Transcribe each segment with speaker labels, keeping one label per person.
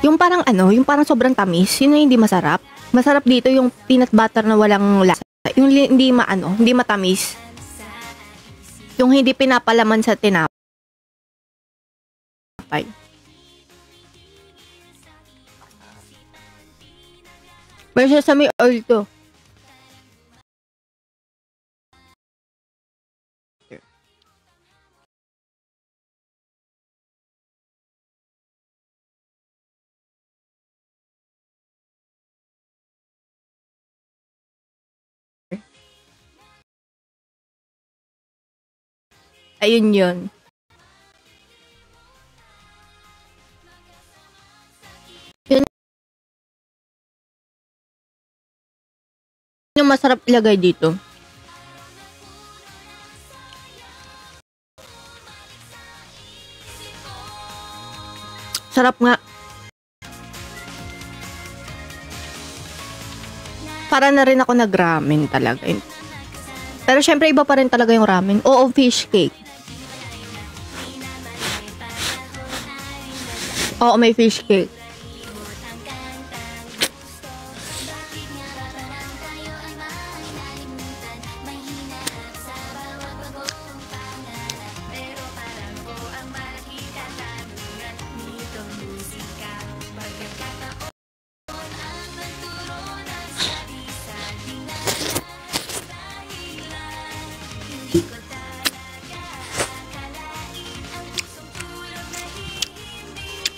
Speaker 1: Yung parang ano, yung parang sobrang tamis, yun na hindi masarap. Masarap dito yung peanut butter na walang lasa. Yung hindi hindi matamis. Yung hindi pinapalaman sa tinapay. May sesame oil to. Ayun yun. Yun yung masarap ilagay dito. Sarap nga. Para na rin ako nag-ramen talaga. Pero syempre iba pa rin talaga yung ramen. Oo, fish cake. Oo, may fish cake.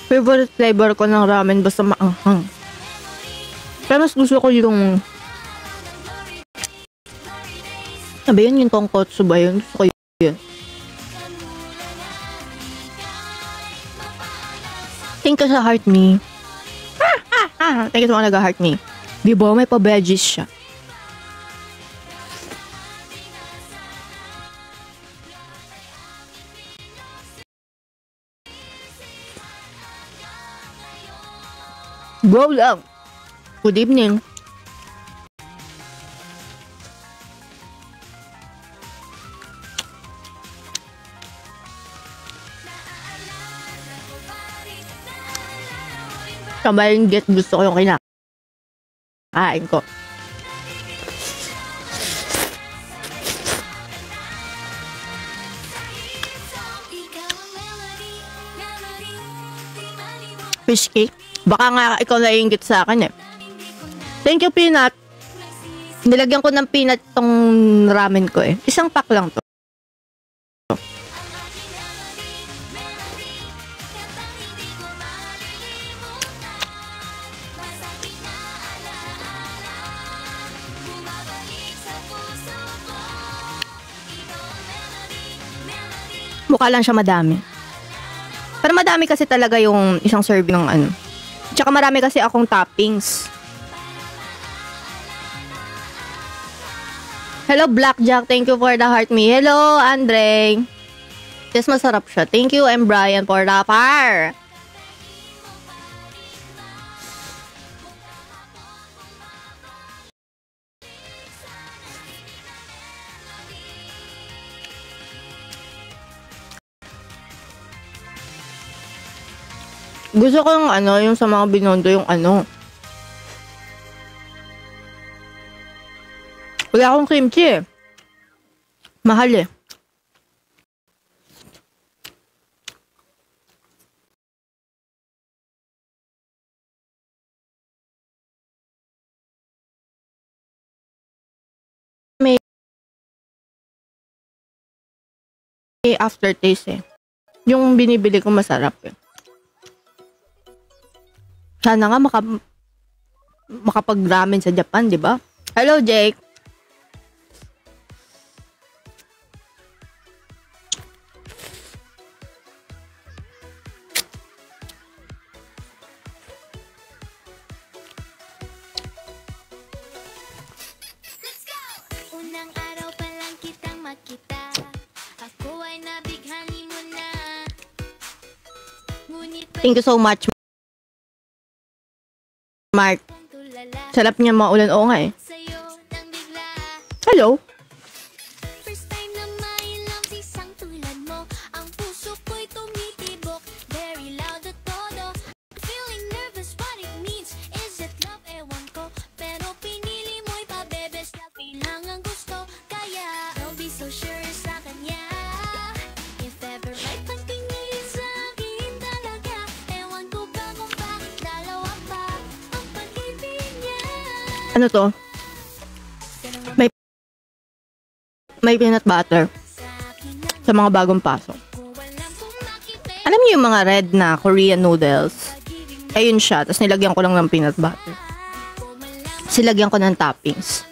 Speaker 1: Favorite flavor ko ng ramen basta maanghang. Pero mas gusto ko yung sabi yun yung tonkotsu ba yun? Gusto ko yun. Thank you sa heart me. Thank you sa mga nag-heart me. Di ba may pa-veggies siya? Go lang. Good evening. Sabay yung get gusto ko yung kinakain ko. Fish cake. Baka nga ikaw naiinggit sa akin eh. Thank you, peanut. Nilagyan ko ng peanut tong ramen ko eh. Isang pack lang to. Mukha lang siya madami. Pero madami kasi talaga yung isang serving ng ano. Tsaka marami kasi akong toppings. Hello, Blackjack. Thank you for the heart me. Hello, Andre. Yes, masarap siya. Thank you, I'm Brian, for the fire. Gusto ko yung ano, yung sa mga binondo, yung ano. Wala akong kimchi eh. Mahal eh. May aftertaste eh. Yung binibili ko masarap eh. Sana nga makapag-ramen sa Japan, di ba? Hello, Jake.
Speaker 2: Let's go! Unang araw pa lang kitang makita. Ako ay nabighani mo na.
Speaker 1: Thank you so much, Mark. Sarap niya maulan. Oo nga eh. Hello.
Speaker 2: First time na may love isang tulad mo. Ang puso ko'y tumitibok. Very loud at todo. Feeling nervous
Speaker 1: Ano to? May peanut butter. Sa mga bagong pasok. Alam niyo yung mga red na Korean noodles? Ayun siya. Tapos nilagyan ko lang ng peanut butter. Silagyan ko ng toppings.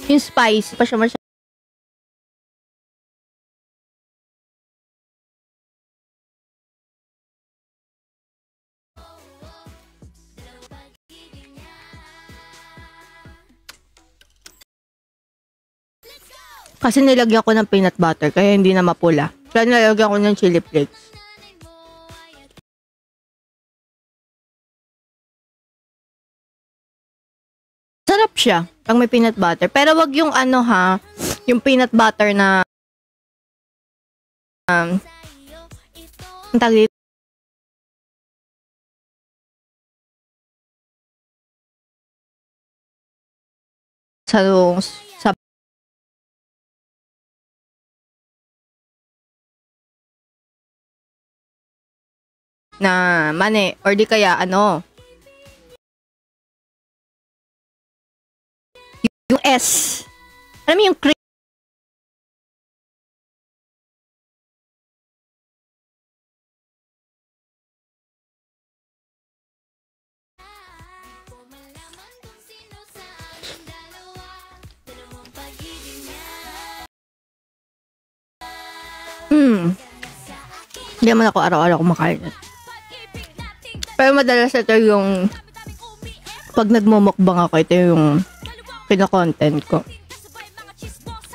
Speaker 1: Yung spicy pa siya masyadong. Kasi nilagyan ko ng peanut butter, kaya hindi na mapula. Kaya nilagyan ko ng chili flakes. Sarap siya, pag may peanut butter. Pero wag yung ano ha, yung peanut butter na ang tawag dito, sa na mani or di kaya ano yung S. Alam mo yung cream. Hindi naman ako araw-araw kumakain. Pero madalas ito yung pag nagmumukbang ako, ito yung pina-content ko.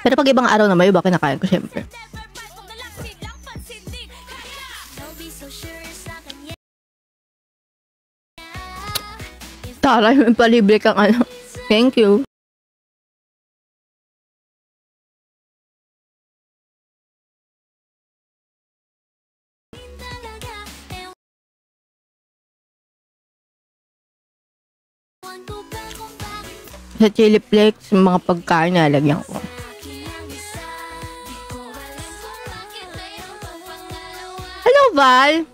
Speaker 1: Pero pag ibang araw naman, iba kinakain ko syempre. Tara, yung palibre kang ano. Thank you. Sa chili flakes, yung mga pagkain na lagyan ko. Hello, Val!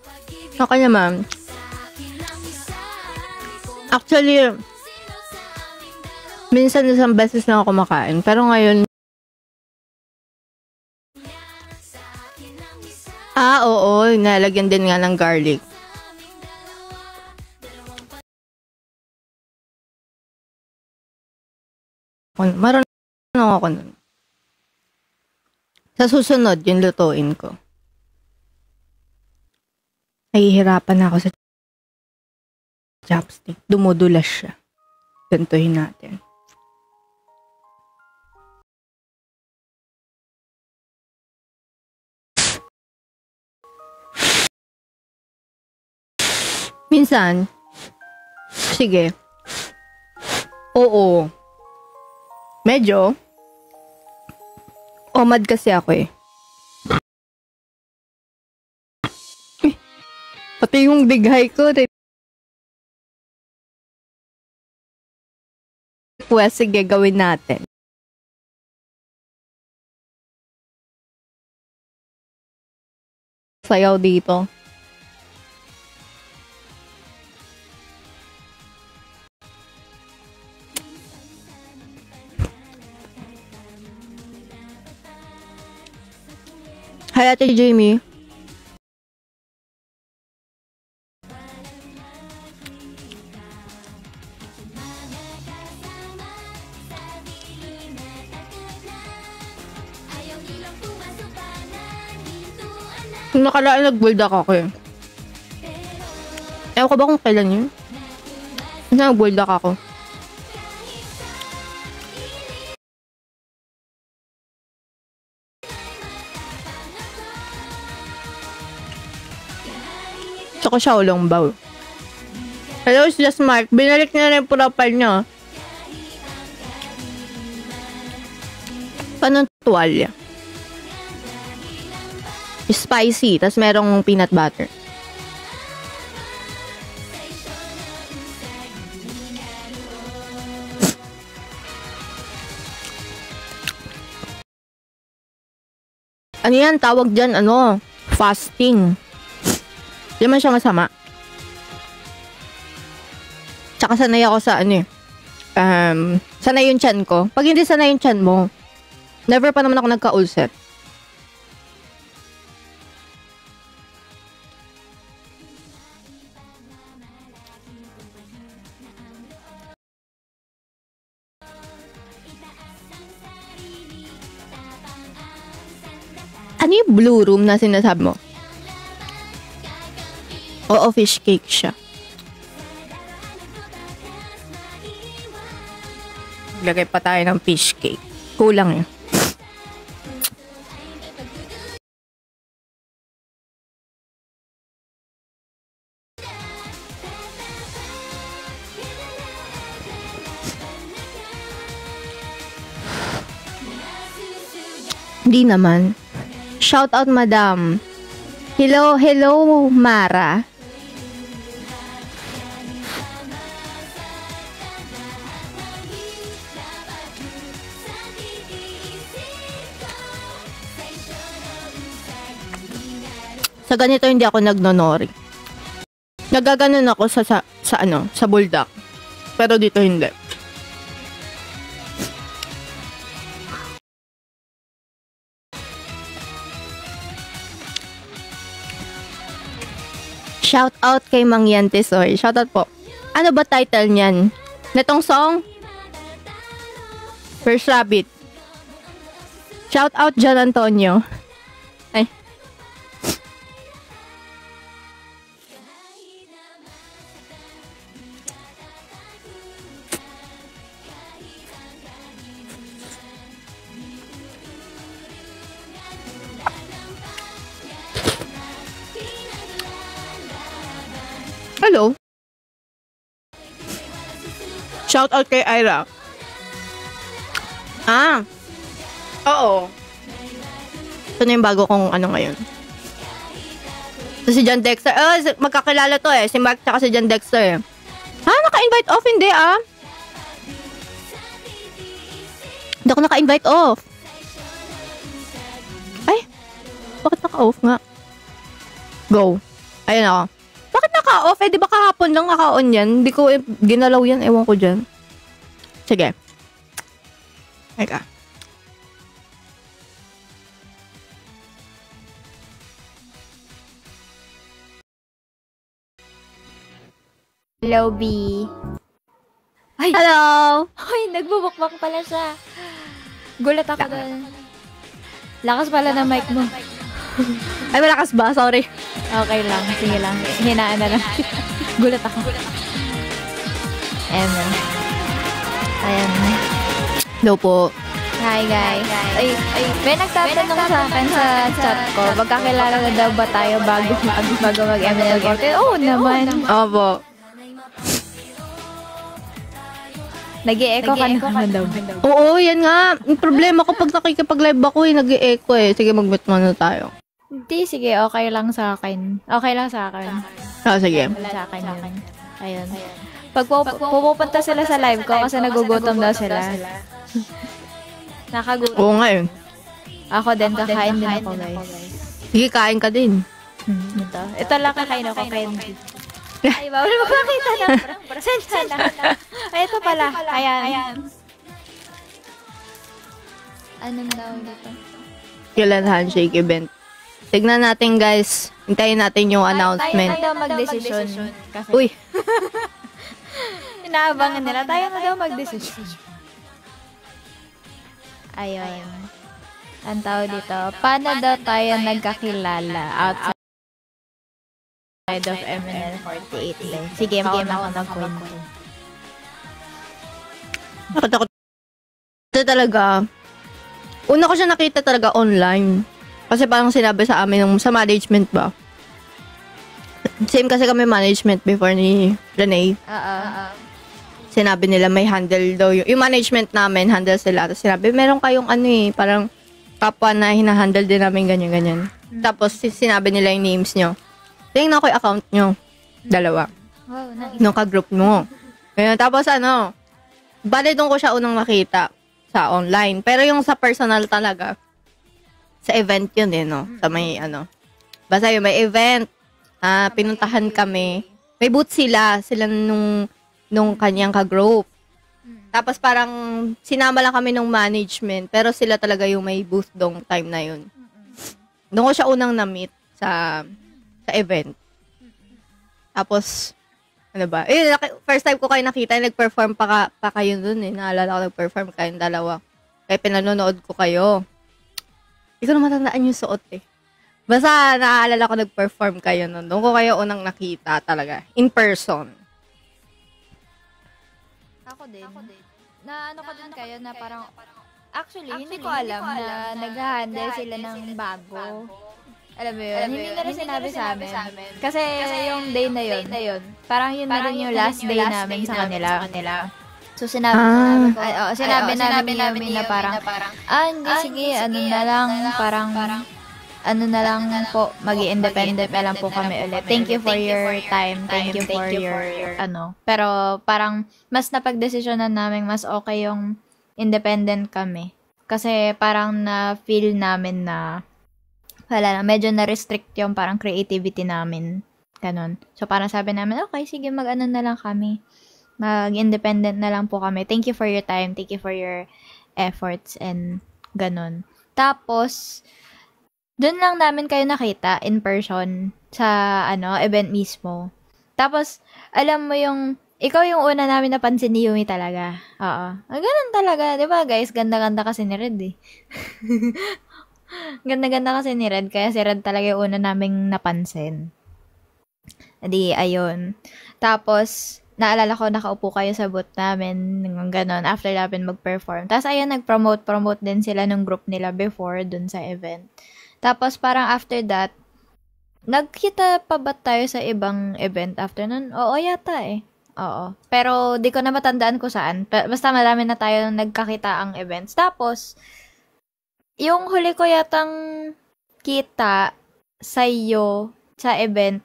Speaker 1: Okay naman. Actually, minsan isang beses lang ako kumakain. Pero ngayon, oo, nalagyan din nga ng garlic. Marunong ako nun. Sa susunod, yung lutuin ko. Nahihirapan ako sa chopstick. Dumudulas siya. Gantuhin natin. Minsan, sige. Oo. Medyo omad kasi ako eh. Pati yung bighay ko request, sige gawin natin. Sayaw dito. Hi, Ate Jamie. Kung nakalaan nag-build ako eh. Ewan ko ba kung kailan yun? Nag-build ako. Tsaka siya ulong baw. Hello, it's just Mark. Binalik niya na yung profile niya. Paano tuwalya? Spicy, tas merong peanut butter. Ano yan? Tawag dyan, fasting. Di man siya masama. Tsaka sanay ako sa ano eh. Sanay yung tiyan ko. Pag hindi sanay yung tiyan mo, never pa naman ako nagka-ulcer. Ano yung blue room na sinasabi mo? Oo, fish cake siya. Lagay pa tayo ng fish cake. Kulang yun. Hindi naman. Shout out, madam. Hello, hello, Mara. Sa ganito hindi ako nagnonori. Nagaganon ako sa buldak. Pero dito hindi. Shout out kay Mang Yantesoy. Shout out po. Ano ba title niyan? Netong song? First Rabbit. Shout out John Antonio. Ay. Hello. Shout out kay Ira. Oo. Ito na yung bago kong ano ngayon. Ito si John Dexter. Magkakilala to eh. Si Mark tsaka si John Dexter eh. Naka-invite off? Hindi Hindi ako naka-invite off. Ay, bakit naka-off nga? Go. Ayun ako. Bakit naka-off? Di ba kahapon lang naka-on yan? Hindi ko ginalaw yan. Ewan ko dyan. Sige. Teka.
Speaker 3: Hello, B. Ay!
Speaker 1: Hello!
Speaker 3: Ay, nagbubukbak pala siya. Gulat ako doon. Lakas pala ng mic mo.
Speaker 1: Ay, malakas ba? Sorry.
Speaker 3: Okay lang. Sige lang. Hinaan na lang. Gulat ako. Ayan.
Speaker 1: Hello po.
Speaker 3: Hi, guys. Ay, may nagtatanong sa akin sa chat ko. Magkakilala na daw ba tayo bago mag-ML14? Oo naman.
Speaker 1: Opo.
Speaker 3: Nag-i-echo ka na daw.
Speaker 1: Oo, yan nga. Yung problema ko pag nakikipag-live ako nag-i-echo eh. Sige, mag-mute muna tayo.
Speaker 3: Hindi, sige. Okay lang sa akin. Okay lang sa akin.
Speaker 1: Sige.
Speaker 3: Sa akin yun. Ayun. Pag pupunta sila sa live ko kasi nagugutom daw sila. Nakagutom.
Speaker 1: Oo nga yun.
Speaker 3: Ako din, kakain din ako, guys.
Speaker 1: Sige, kain ka din.
Speaker 3: Ito lang kakain ako, candy. Ay, bawal magpakita na. Presensya na. Ay, ito pala. Ayan. Anong daw dito?
Speaker 1: Kailan handshake event. Tignan natin, guys. Hintayin natin yung announcement.
Speaker 3: Tayo na daw mag-desisyon.
Speaker 1: Uy.
Speaker 3: Inaabangan nila. Tayo na daw mag-desisyon. Ayun. Ang tawag dito. Paano daw tayo nagkakilala outside of MNL48 day? Sige, mauna ako nagkwento.
Speaker 1: Nakatakot. Ito talaga. Una ko siya nakita talaga online. Kasi parang sinabi sa amin sa management ba. Same kasi kami management before ni Renee. Sinabi nila may handle daw yung management namin, handle sila. Tapos sinabi, meron kayong parang kapwa na hinahandle din namin ganyan-ganyan. Tapos sinabi nila yung names nyo. Tingnan ko yung account nyo. Dalawa.
Speaker 3: Wow, nice.
Speaker 1: Nung ka-group mo. Ngayon, tapos bali doon ko siya unang nakita sa online. Pero yung sa personal talaga, sa event yun no? Sa may basta yung may event, pinuntahan kami. May booth sila nung nung kanyang ka-group. Tapos parang sinama lang kami nung management, pero sila talaga yung may booth dong time na yun. Doon ko siya unang na-meet sa event. Tapos, ano ba? First time ko kayo nakita, nag-perform pa kayo dun eh. Naalala ko, nag-perform kayong dalawa. Kaya pinanonood ko kayo. Hindi ko na matandaan yung suot eh. Basta naaalala ko nag-perform kayo nun. Doon ko kayo unang nakita talaga. In person.
Speaker 3: Ako din. Na ano ko din kayo na parang, actually, hindi ko alam na nag-handle sila ng bago. Alam mo yun? Hindi na rin sinabi sa amin. Kasi yung day na yun, parang yun na rin yung last day namin sa kanila. So, sinabi namin na parang, hindi, sige, ano na lang, parang, ano na lang po, mag-i-independent na lang po kami ulit. Thank you for your time. Thank you for your, Pero, parang, mas napag-desisyonan namin, mas okay yung independent kami. Kasi, parang na-feel namin na, wala na, medyo na-restrict yung parang creativity namin. Ganon. So, parang sabi namin, okay, sige, mag-ano na lang kami. Mag-independent na lang po kami. Thank you for your time. Thank you for your efforts and ganon. Tapos, doon lang namin kayo nakita in person sa event mismo. Tapos, alam mo yung, ikaw yung una namin napansin ni Yumi talaga. Oo. Ganun talaga. Diba guys? Ganda-ganda kasi ni Red eh. Ganda-ganda kasi ni Red. Kaya si Red talaga yung una naming napansin. Adi, ayun. Tapos, naalala ko, nakaupo kayo sa booth namin. Ganon. After namin mag-perform. Tapos, ayun, nag-promote din sila ng group nila before dun sa event. Tapos, parang after that, nagkita pa ba tayo sa ibang event after nun? Oo, yata eh. Oo. Pero, di ko na matandaan ko saan. Basta marami na tayo nagkakita ang events. Tapos, yung huli ko yatang kita sa'yo sa event,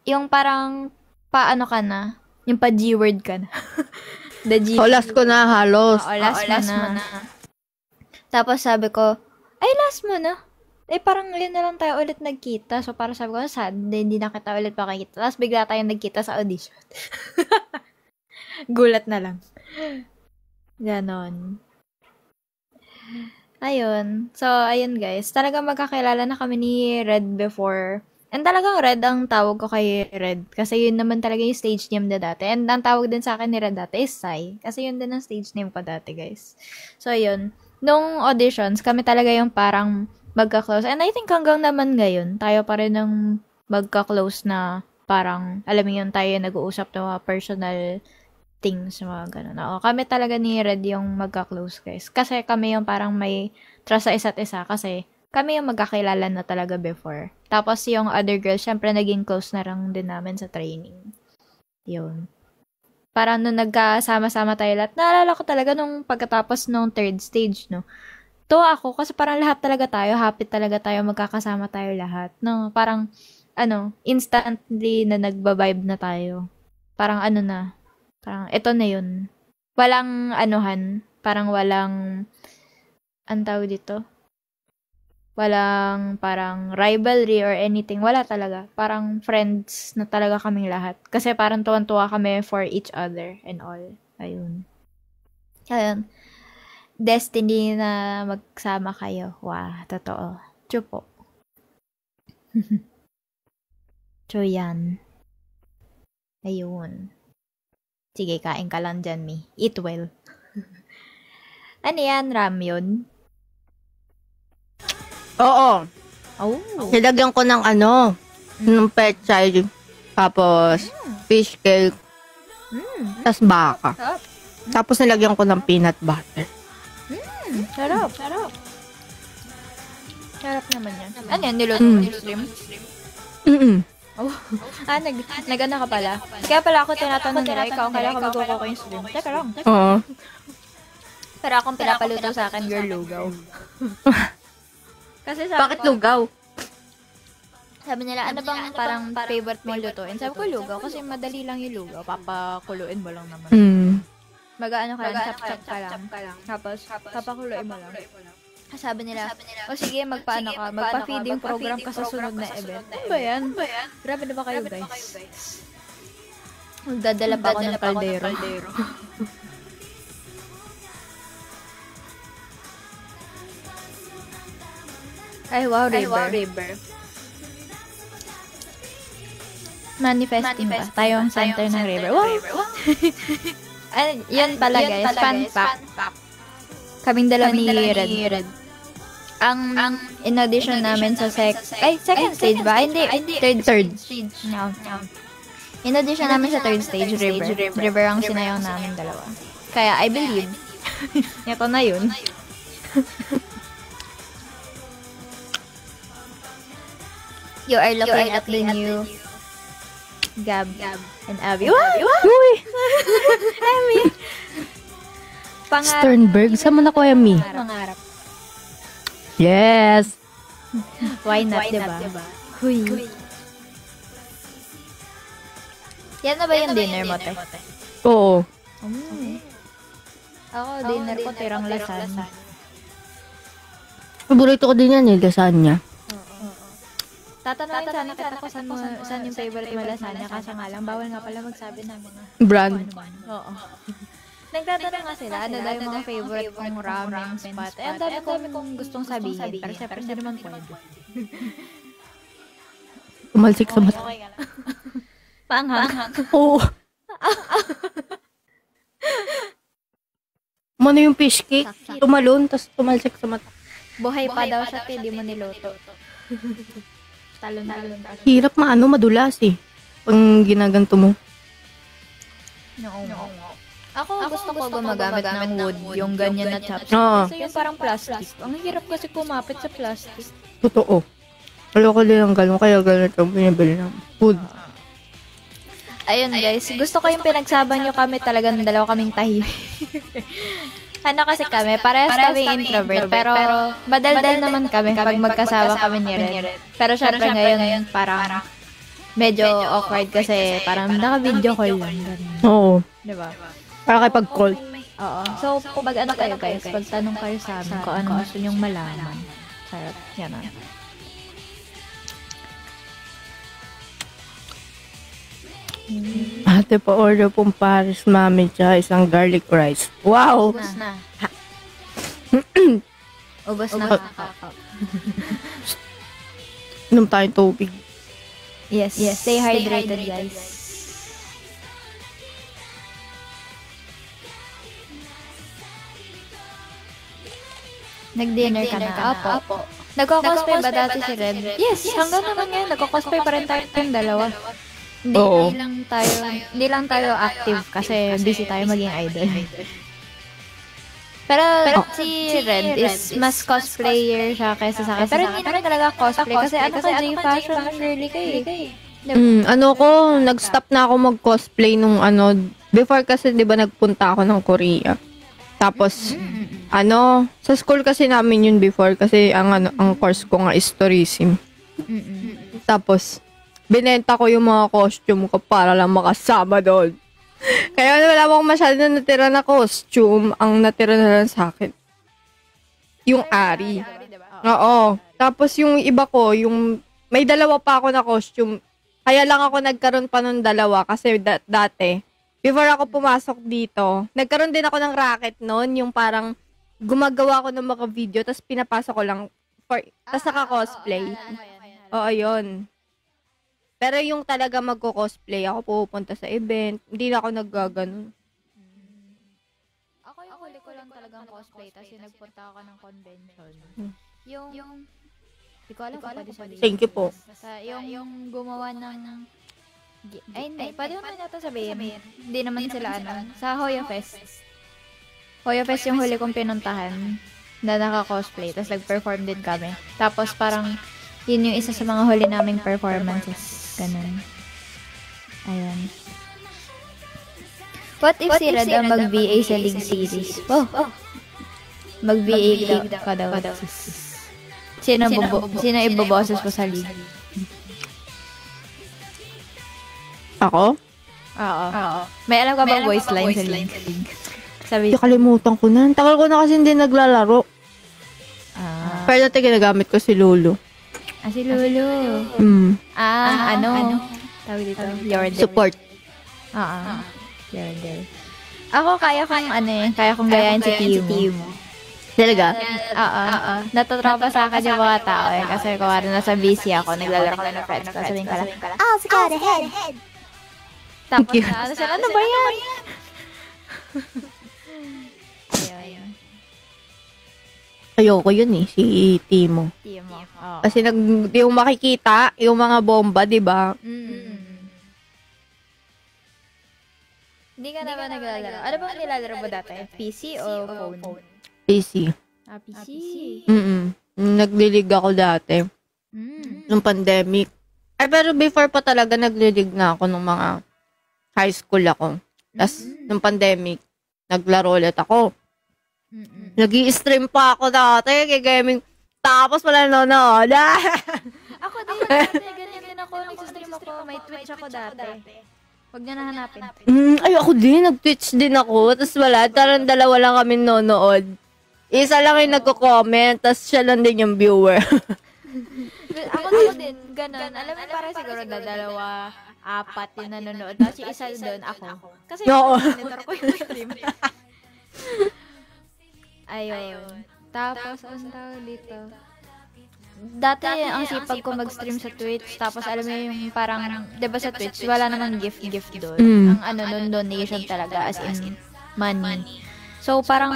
Speaker 3: yung parang, paano ka na? Yung pa-G-word ka na. The G.
Speaker 1: Last ko na halos.
Speaker 3: Oo, last mo na. Tapos sabi ko, ay, last mo na. Eh, parang yun na lang tayo ulit nagkita. So, parang sabi ko, sad, hindi na kita ulit makikita. Tapos, bigla tayong nagkita sa audition. Gulat na lang. Ganon. Ayun. So, ayun guys. Talagang magkakilala na kami ni Red before. And talagang Red ang tawag ko kay Red. Kasi yun naman talaga yung stage name na dati. And ang tawag din sa akin ni Red dati is Sai. Kasi yun din ang stage name ko dati, guys. So, ayun. Nung auditions, kami talaga yung parang magka-close. And I think hanggang naman ngayon, tayo pa rin ng magka-close na parang, alam mo yun, tayo nag-uusap ng mga personal things, mga ganun. Oo, kami talaga ni Red yung magka-close, guys. Kasi kami yung parang may trust sa isa't isa kasi kami yung magkakilala na talaga before. Tapos yung other girls, syempre naging close na lang din namin sa training. Yun. Parang nung nagkasama-sama tayo lahat, naalala ko talaga nung pagkatapos nung third stage, no? To ako, kasi parang lahat talaga tayo, happy talaga tayo, magkakasama tayo lahat. No, parang, instantly na nagba-vibe na tayo. Parang parang ito na yun. Walang parang walang, ang tawag dito? Walang parang rivalry or anything. Wala talaga. Parang friends na talaga kaming lahat. Kasi parang tuwan-tuwa kami for each other and all. Ayun. Destiny na magsama kayo. Wow, totoo. True po. True yan. Ayun. Sige, kain ka lang dyan, Mi. Eat well. Ano yan? Ramyun?
Speaker 1: Oo.
Speaker 3: Oh.
Speaker 1: Nilagyan ko ng ng pechay. Tapos, fish cake. Tapos baka. Tapos nilagyan ko ng peanut butter.
Speaker 3: Sarap. Sarap naman yan. Ano yan? Niluto mo yung shrimp? Oh. Nag-ano ka pala? Kaya pala ako tinatanong nila, ikaw ang kailangan ko magkukuha ko yung shrimp. Teka lang.
Speaker 1: Oo.
Speaker 3: Pero akong pinapaluto sa akin, girl, lugaw. Kasi sabi
Speaker 1: Bakit lugaw?
Speaker 3: Sabi nila, ano bang parang favorite mong lutuin? Sabi ko, lugaw. Kasi madali lang yung lugaw. Papakuluin mo lang naman. Mag-ano ka lang, chop-chop ka lang. Tapos, papakuluin mo lang. Sabi nila, o sige, magpaano ka, magpa-feeding program ka sa sunod na event. Ano ba yan? Grabe na ba kayo, guys? Magdadala pa ako ng kaldero. Ay, wow, river. Manifesting ba? Tayo ang center ng river. Wow! Ay, yun pala guys, fun fact. Kaming dalawa ni Red. Ang in-audition namin sa second stage ba? Hindi, third. No. In-audition namin sa third stage, River. River ang sinayang namin dalawa. Kaya, I believe. Ito na yun. You are looking at the new Gab and Abby.
Speaker 1: Uy!
Speaker 3: Abby!
Speaker 1: Sternberg, saan mo na kuya Mi?
Speaker 3: Pangarap.
Speaker 1: Yes!
Speaker 3: Why not, diba? Huy. Yan na ba yung dinner mo, te?
Speaker 1: Oo.
Speaker 3: Ako, dinner ko, tirang lasagna.
Speaker 1: Paborito ko din yan eh, lasagna.
Speaker 3: Tatanungin sana kita ko saan yung favorite mo lasagna, kasi nga lang, bawal nga pala magsabi namin na.
Speaker 1: Brand.
Speaker 3: Oo. Nagtatanong nga sila, ano daw yung mga favorite kong ramen spot. Eh, ang dami kong gustong sabihin, pero syempre hindi naman pwede.
Speaker 1: Tumalsik sa mata.
Speaker 3: Paanghang.
Speaker 1: Oo. Ano yung fish cake? Tumalon, tapos tumalsik sa mata.
Speaker 3: Buhay pa daw siya, hindi mo niluto. Talon.
Speaker 1: Hirap madulas eh. Pag ginaganto mo.
Speaker 3: No. Ako gusto ko gumagamit ng wood, yung ganyan na chopstick.
Speaker 1: Oo.
Speaker 3: Kasi yung parang plastic. Ang hirap kasi kumapit sa plastic.
Speaker 1: Totoo. Ayoko din ang ganun, kaya ganito binibili ng food.
Speaker 3: Ayun guys, gusto ko yung pinagsaban nyo kami talaga ng dalawa kaming tahimik. Ano kasi kami, parehas kaming introvert, pero madaldal naman kami kapag magkasama kami ni Red. Pero syempre ngayon parang medyo awkward kasi parang naka-video call lang. Ganun.
Speaker 1: Oo.
Speaker 3: Diba?
Speaker 1: Para kay pag-call.
Speaker 3: Oo. So, pag ano kayo guys, pagtanong kayo sa amin kung ano gusto nyong malaman. Sarap. Yan na.
Speaker 1: Ate pa order pong Paris Mami tsaka isang garlic rice. Wow!
Speaker 3: Ubus na. Ubus na.
Speaker 1: Inom tayong tubig.
Speaker 3: Yes. Stay hydrated guys. Nag-dinner ka na? Apo. Nagko-cosplay ba dati si Red? Yes, hanggang naman ngayon. Nagko-cosplay pa rin tayo yung dalawa.
Speaker 1: Oo.
Speaker 3: Hindi lang tayo active kasi busy tayo maging idol. Pero si Red is mas cosplayer siya kaysa sa akin. Pero hindi naman talaga cosplay kasi ano ka J-fashion girly ka eh.
Speaker 1: Nag-stop na ako mag-cosplay nung before kasi 'di ba nagpunta ako ng Korea. Tapos sa school kasi namin yun before kasi ang course ko nga is tourism. Tapos binenta ko yung mga costume ko para lang makasama doon. Kaya wala akong masyado na natira na costume. Ang natira na lang sa akin yung Ari. Oo. Tapos yung iba ko, may dalawa pa ako na costume. Kaya lang ako nagkaroon pa ng dalawa kasi dati, before ako pumasok dito, nagkaroon din ako ng racket noon, yung parang gumagawa ko ng mga video, tapos pinapasok ko lang, tapos naka-cosplay. Oo, yun. Pero yung talaga magko-cosplay, ako pupunta sa event, hindi na ako naggaganon.
Speaker 3: Ako yung huli ko lang talagang cosplay, tapos yung nagpunta ako ng convention. Yung hindi ko alam kung pwede sabihin.
Speaker 1: Thank you po.
Speaker 3: Basta yung gumawa ng ay, hindi. Pwede mo na ito sabihin. Hindi naman sila sa Hoya Fest. Hoya Fest yung huli kong pinuntahan na naka-cosplay. Tapos nag-perform din kami. Tapos parang yun yung isa sa mga huli naming performances. Ganun. Ayan. What if si Red ang mag-VA sa League Series? Oh. Mag-VA ka daw. Sino iboboses mo sa League?
Speaker 1: Ako?
Speaker 3: Oo. May alam ka bang voice line sa League? Sabi,
Speaker 1: Kalimutan ko na. Tagal ko na kasi hindi naglalaro. Pero dati ginagamit ko si Lulu.
Speaker 3: Si Lulu.
Speaker 1: Mm.
Speaker 3: Ano? Tawag dito. Jordan.
Speaker 1: Support.
Speaker 3: Girl. Ako, kaya kong gayahin si Timo.
Speaker 1: Talaga?
Speaker 3: Oo. Natutropa sa akin yung mga tao eh. Kasi kung nasa busy ako, naglalaro ko na ng friends ko. Sabihin ko lang,
Speaker 2: Oh, go ahead.
Speaker 3: tapos na, sila, ano ba yan? Ayun.
Speaker 1: Ayoko yun eh, si Timo.
Speaker 3: Timo. Oo.
Speaker 1: Kasi yung makikita, yung mga bomba, di ba?
Speaker 3: Hindi ka na ba naglalaro? Ano bang nilalaro mo dati? PC o phone?
Speaker 1: PC.
Speaker 3: PC.
Speaker 1: Naglilig ako dati. Nung pandemic. Ay, pero before pa talaga naglilig na ako nung mga high school ako. Tapos, nung pandemic, naglaro ulit ako. Nag-i-stream pa ako dati kay gaming. Tapos wala nanonood.
Speaker 3: Ako din, dati, ganyan din ako. Nag-stream ako. May Twitch ako dati. Huwag niyo na hanapin.
Speaker 1: Ay, ako din. Nag-Twitch din ako. Tapos wala. Tarang dalawa lang kami nanonood. Isa lang yung nagko-comment. Tapos siya lang din yung viewer.
Speaker 3: Ako din, ganun. Alam mo, para siguro dalawa, apat yung nanonood. Tapos yung isa doon, ako. Kasi
Speaker 1: Oo.
Speaker 3: monitor ko yung stream. Ayun. Tapos, ang tawag dito. Dati, ang sipag ko mag-stream sa Twitch. Tapos, alam mo yung parang, di ba sa Twitch, wala namang gift doon. Ang nun, donation talaga, as in money. So, parang,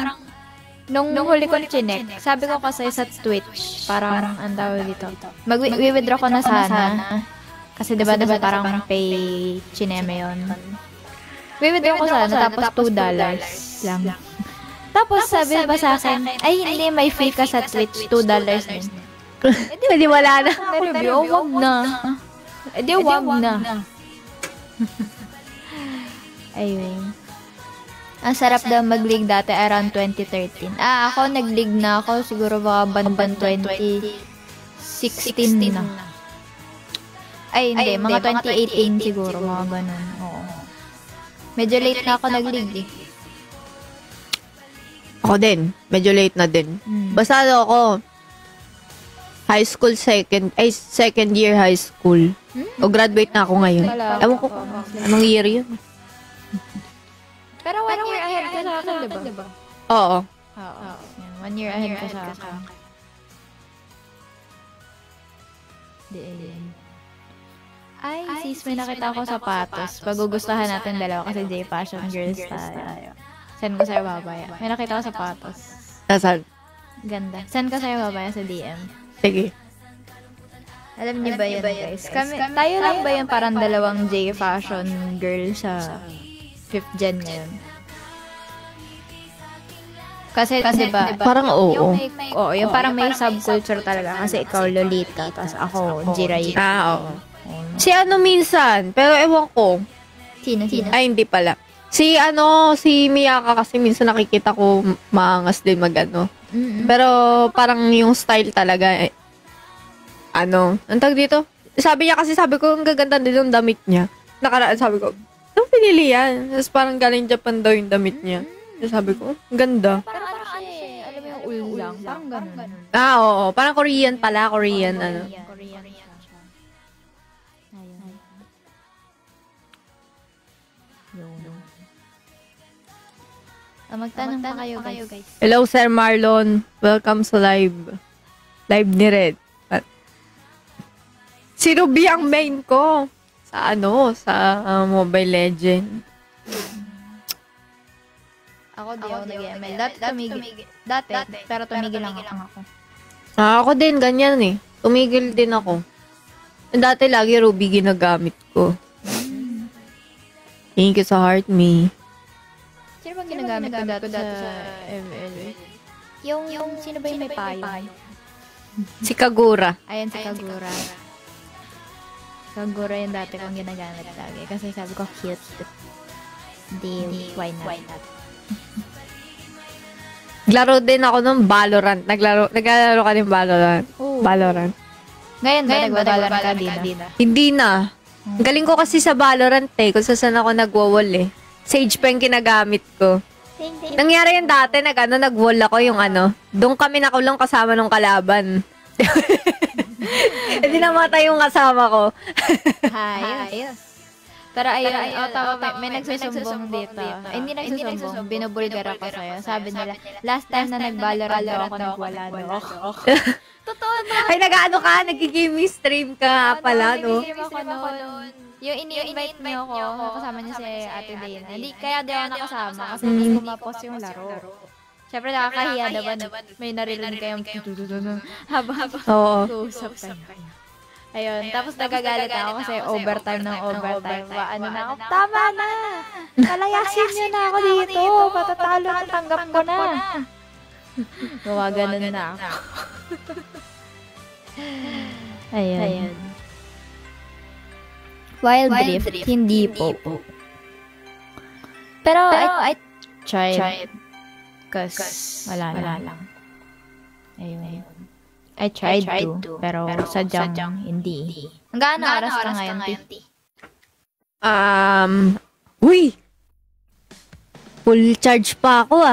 Speaker 3: nung huli ko chinek, sabi ko kasi sa Twitch, parang, ang tawag dito, mag-withdraw ko na sana. Kasi diba parang pay chineme yun. Withdraw ko sana, tapos $2 lang. Tapos sabi ba sa akin, ay hindi, may fee ka sa Twitch, $2 din.
Speaker 1: Hindi wala na.
Speaker 3: Review, wag na. Wag na. Ayun. Ang sarap daw mag-league dati around 2013. Ako nag-league na ako siguro baka bandang 2016 na. Ay, hindi. Mga 2018 siguro. Mga ganun. Oo. Medyo late na ako nag-league eh.
Speaker 1: Ako din. Medyo late na din. Basta ako, high school second year high school. O graduate na ako ngayon. Ewan ko kung anong year yun.
Speaker 3: Pero 1 year ahead ka sa akin, diba?
Speaker 1: Oo.
Speaker 3: 1 year ahead ka sa akin. Ay, sis, may nakita ko sapatos. Pagugustuhan natin dalawa kasi J-Fashion girls tayo. Send ko sa'yo babaya. May nakita ko sapatos.
Speaker 1: Nasaan?
Speaker 3: Ganda. Send ko sa'yo babaya sa DM.
Speaker 1: Sige.
Speaker 3: Alam niyo ba yun, guys? Tayo lang ba yun parang dalawang J-Fashion girl sa 5th gen ngayon? Kasi diba?
Speaker 1: Parang oo.
Speaker 3: Yung parang may subculture talaga. Kasi ikaw Lolita, tapos ako Jiray.
Speaker 1: Oo. Si minsan, pero ewan ko.
Speaker 3: Sino?
Speaker 1: Ay, hindi pala. Si Miyaka kasi minsan nakikita ko maangas din Pero parang yung style talaga, ang tag dito? Sabi ko, ang gaganda din yung damit niya. Nakaraan, sabi ko, saan pinili yan? Tapos parang galing Japan daw yung damit niya. Tapos sabi ko, ang ganda.
Speaker 3: Parang alam mo yung ulang, parang ganun.
Speaker 1: Oo. Parang Korean pala, Korean.
Speaker 3: Magtanong pa kayo, guys.
Speaker 1: Hello, Sir Marlon. Welcome sa live. Live ni Red. Si Ruby ang main ko. Sa Mobile Legend.
Speaker 3: Ako di ako nag-ML. Dati, pero tumigil lang ako.
Speaker 1: Ako din, ganyan eh. Tumigil din ako. Dati lagi Ruby ginagamit ko. Thank you sa heart me.
Speaker 3: Sino bang ginagamit ko dati sa ML? Yung sino ba yung may payo?
Speaker 1: Si Kagura.
Speaker 3: Ayan, si Kagura. Kagura yung dati kong ginagamit lagi. Kasi sabi ko, cute. Di, why not?
Speaker 1: Naglaro din ako ng Valorant. Naglalaro ka ng Valorant.
Speaker 3: Oo.
Speaker 1: Valorant.
Speaker 3: Ngayon ba nagbabalorant ka din?
Speaker 1: Hindi na. Ang galing ko kasi sa Valorant kung saan ako nagwo-wall eh. Sage pa yung ginagamit ko. Nangyari yung dati, nag-wall ako yung doon kami nakulong kasama nung kalaban. Hindi namatay yung kasama ko.
Speaker 3: Ayos. Pero ayun, tama, may nagsusumbong dito. Hindi nagsusumbong, binubulgar ako sa'yo. Sabi nila, last time na nag-Valorant daw ako, nagwala daw ako. Totoo na.
Speaker 1: Ay, nag-ano ka? Nag-gaming stream ka pala, no?
Speaker 3: Nag-game ako noon. Yung ini-invite niyo ako, kasama niyo si Ate Dana. Hindi, kaya di ako nakasama kasi hindi ko ma-post yung laro. Siyempre nakakahiya naman, may narinig kayong habang usap kayo. Ayun, tapos nagagalit ako kasi overtime ng overtime. Ano na ako, tama na! Palayasin niyo na ako dito! Patatalo, tatanggap ko na! Gawa ganun na ako. Ayun. Wild Rift, hindi po. Pero I tried. Cause wala lang. Ayun. I tried to, pero sadyang hindi. Hanggang ano oras ka ngayon, T?
Speaker 1: Uy! Full charge pa ako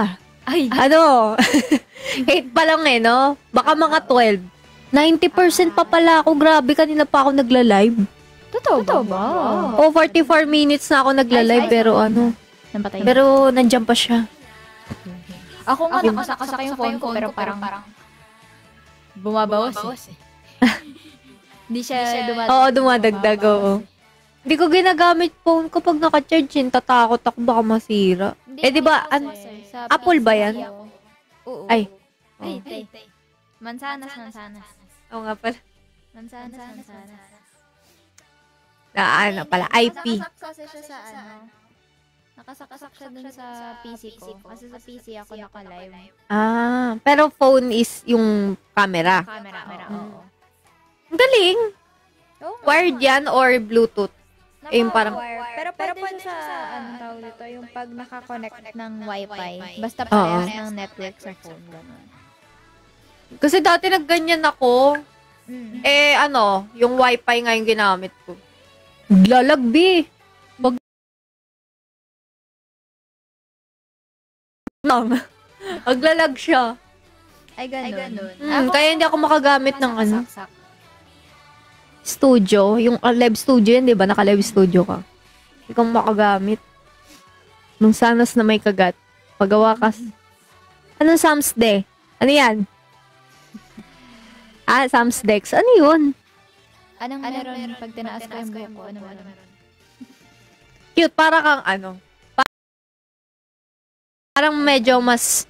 Speaker 3: Ay,
Speaker 1: Ano? 8 pa lang no? Baka mga 12. 90% pa pala ako. Grabe, kanina pa ako nagla-live.
Speaker 3: totoo ba?
Speaker 1: O, 44 minutes na ako nagla-live, pero ano.
Speaker 3: Nampatay.
Speaker 1: Pero nandiyan pa siya.
Speaker 3: Ako nga, nakasaka yung phone ko, pero parang bumabawas eh. Hindi siya dumadagdag.
Speaker 1: Oo, dumadagdag, oo. Hindi ko ginagamit phone ko pag naka-charge. Tatakot ako baka masira. Di ba, Apple ba yan?
Speaker 3: Oo.
Speaker 1: Ay.
Speaker 3: Ay, Mansanas.
Speaker 1: Oo nga pala.
Speaker 3: Mansanas.
Speaker 1: Ano pala, IP.
Speaker 3: Nakasak kasi siya sa Nakasakasak siya dun sa PC ko. Kasi sa PC ako naka-live.
Speaker 1: Pero phone is yung camera.
Speaker 3: Camera, oo.
Speaker 1: Ang galing. Wired yan or Bluetooth? Yung parang...
Speaker 3: Pero pwede siya sa, anong tawag dito, yung pag nakakonect ng Wi-Fi. Basta parehas ng network sa phone. Ganun.
Speaker 1: Kasi dati nagganyan ako. Yung Wi-Fi nga yung ginamit ko. Lalagbi. Maglalag siya.
Speaker 3: Ay, ganun.
Speaker 1: Kaya hindi ako makagamit ng studio. Yung live studio yan, di ba? Naka-live studio ka. Hindi ko makagamit. Nung sanas na may kagat. Pagawa ka. Anong Samsde? Ano yan? Samsdex. Ano yun?
Speaker 3: Anong meron pag tinaas ko yung buhok ko? Ano meron?
Speaker 1: Cute. Para kang parang medyo mas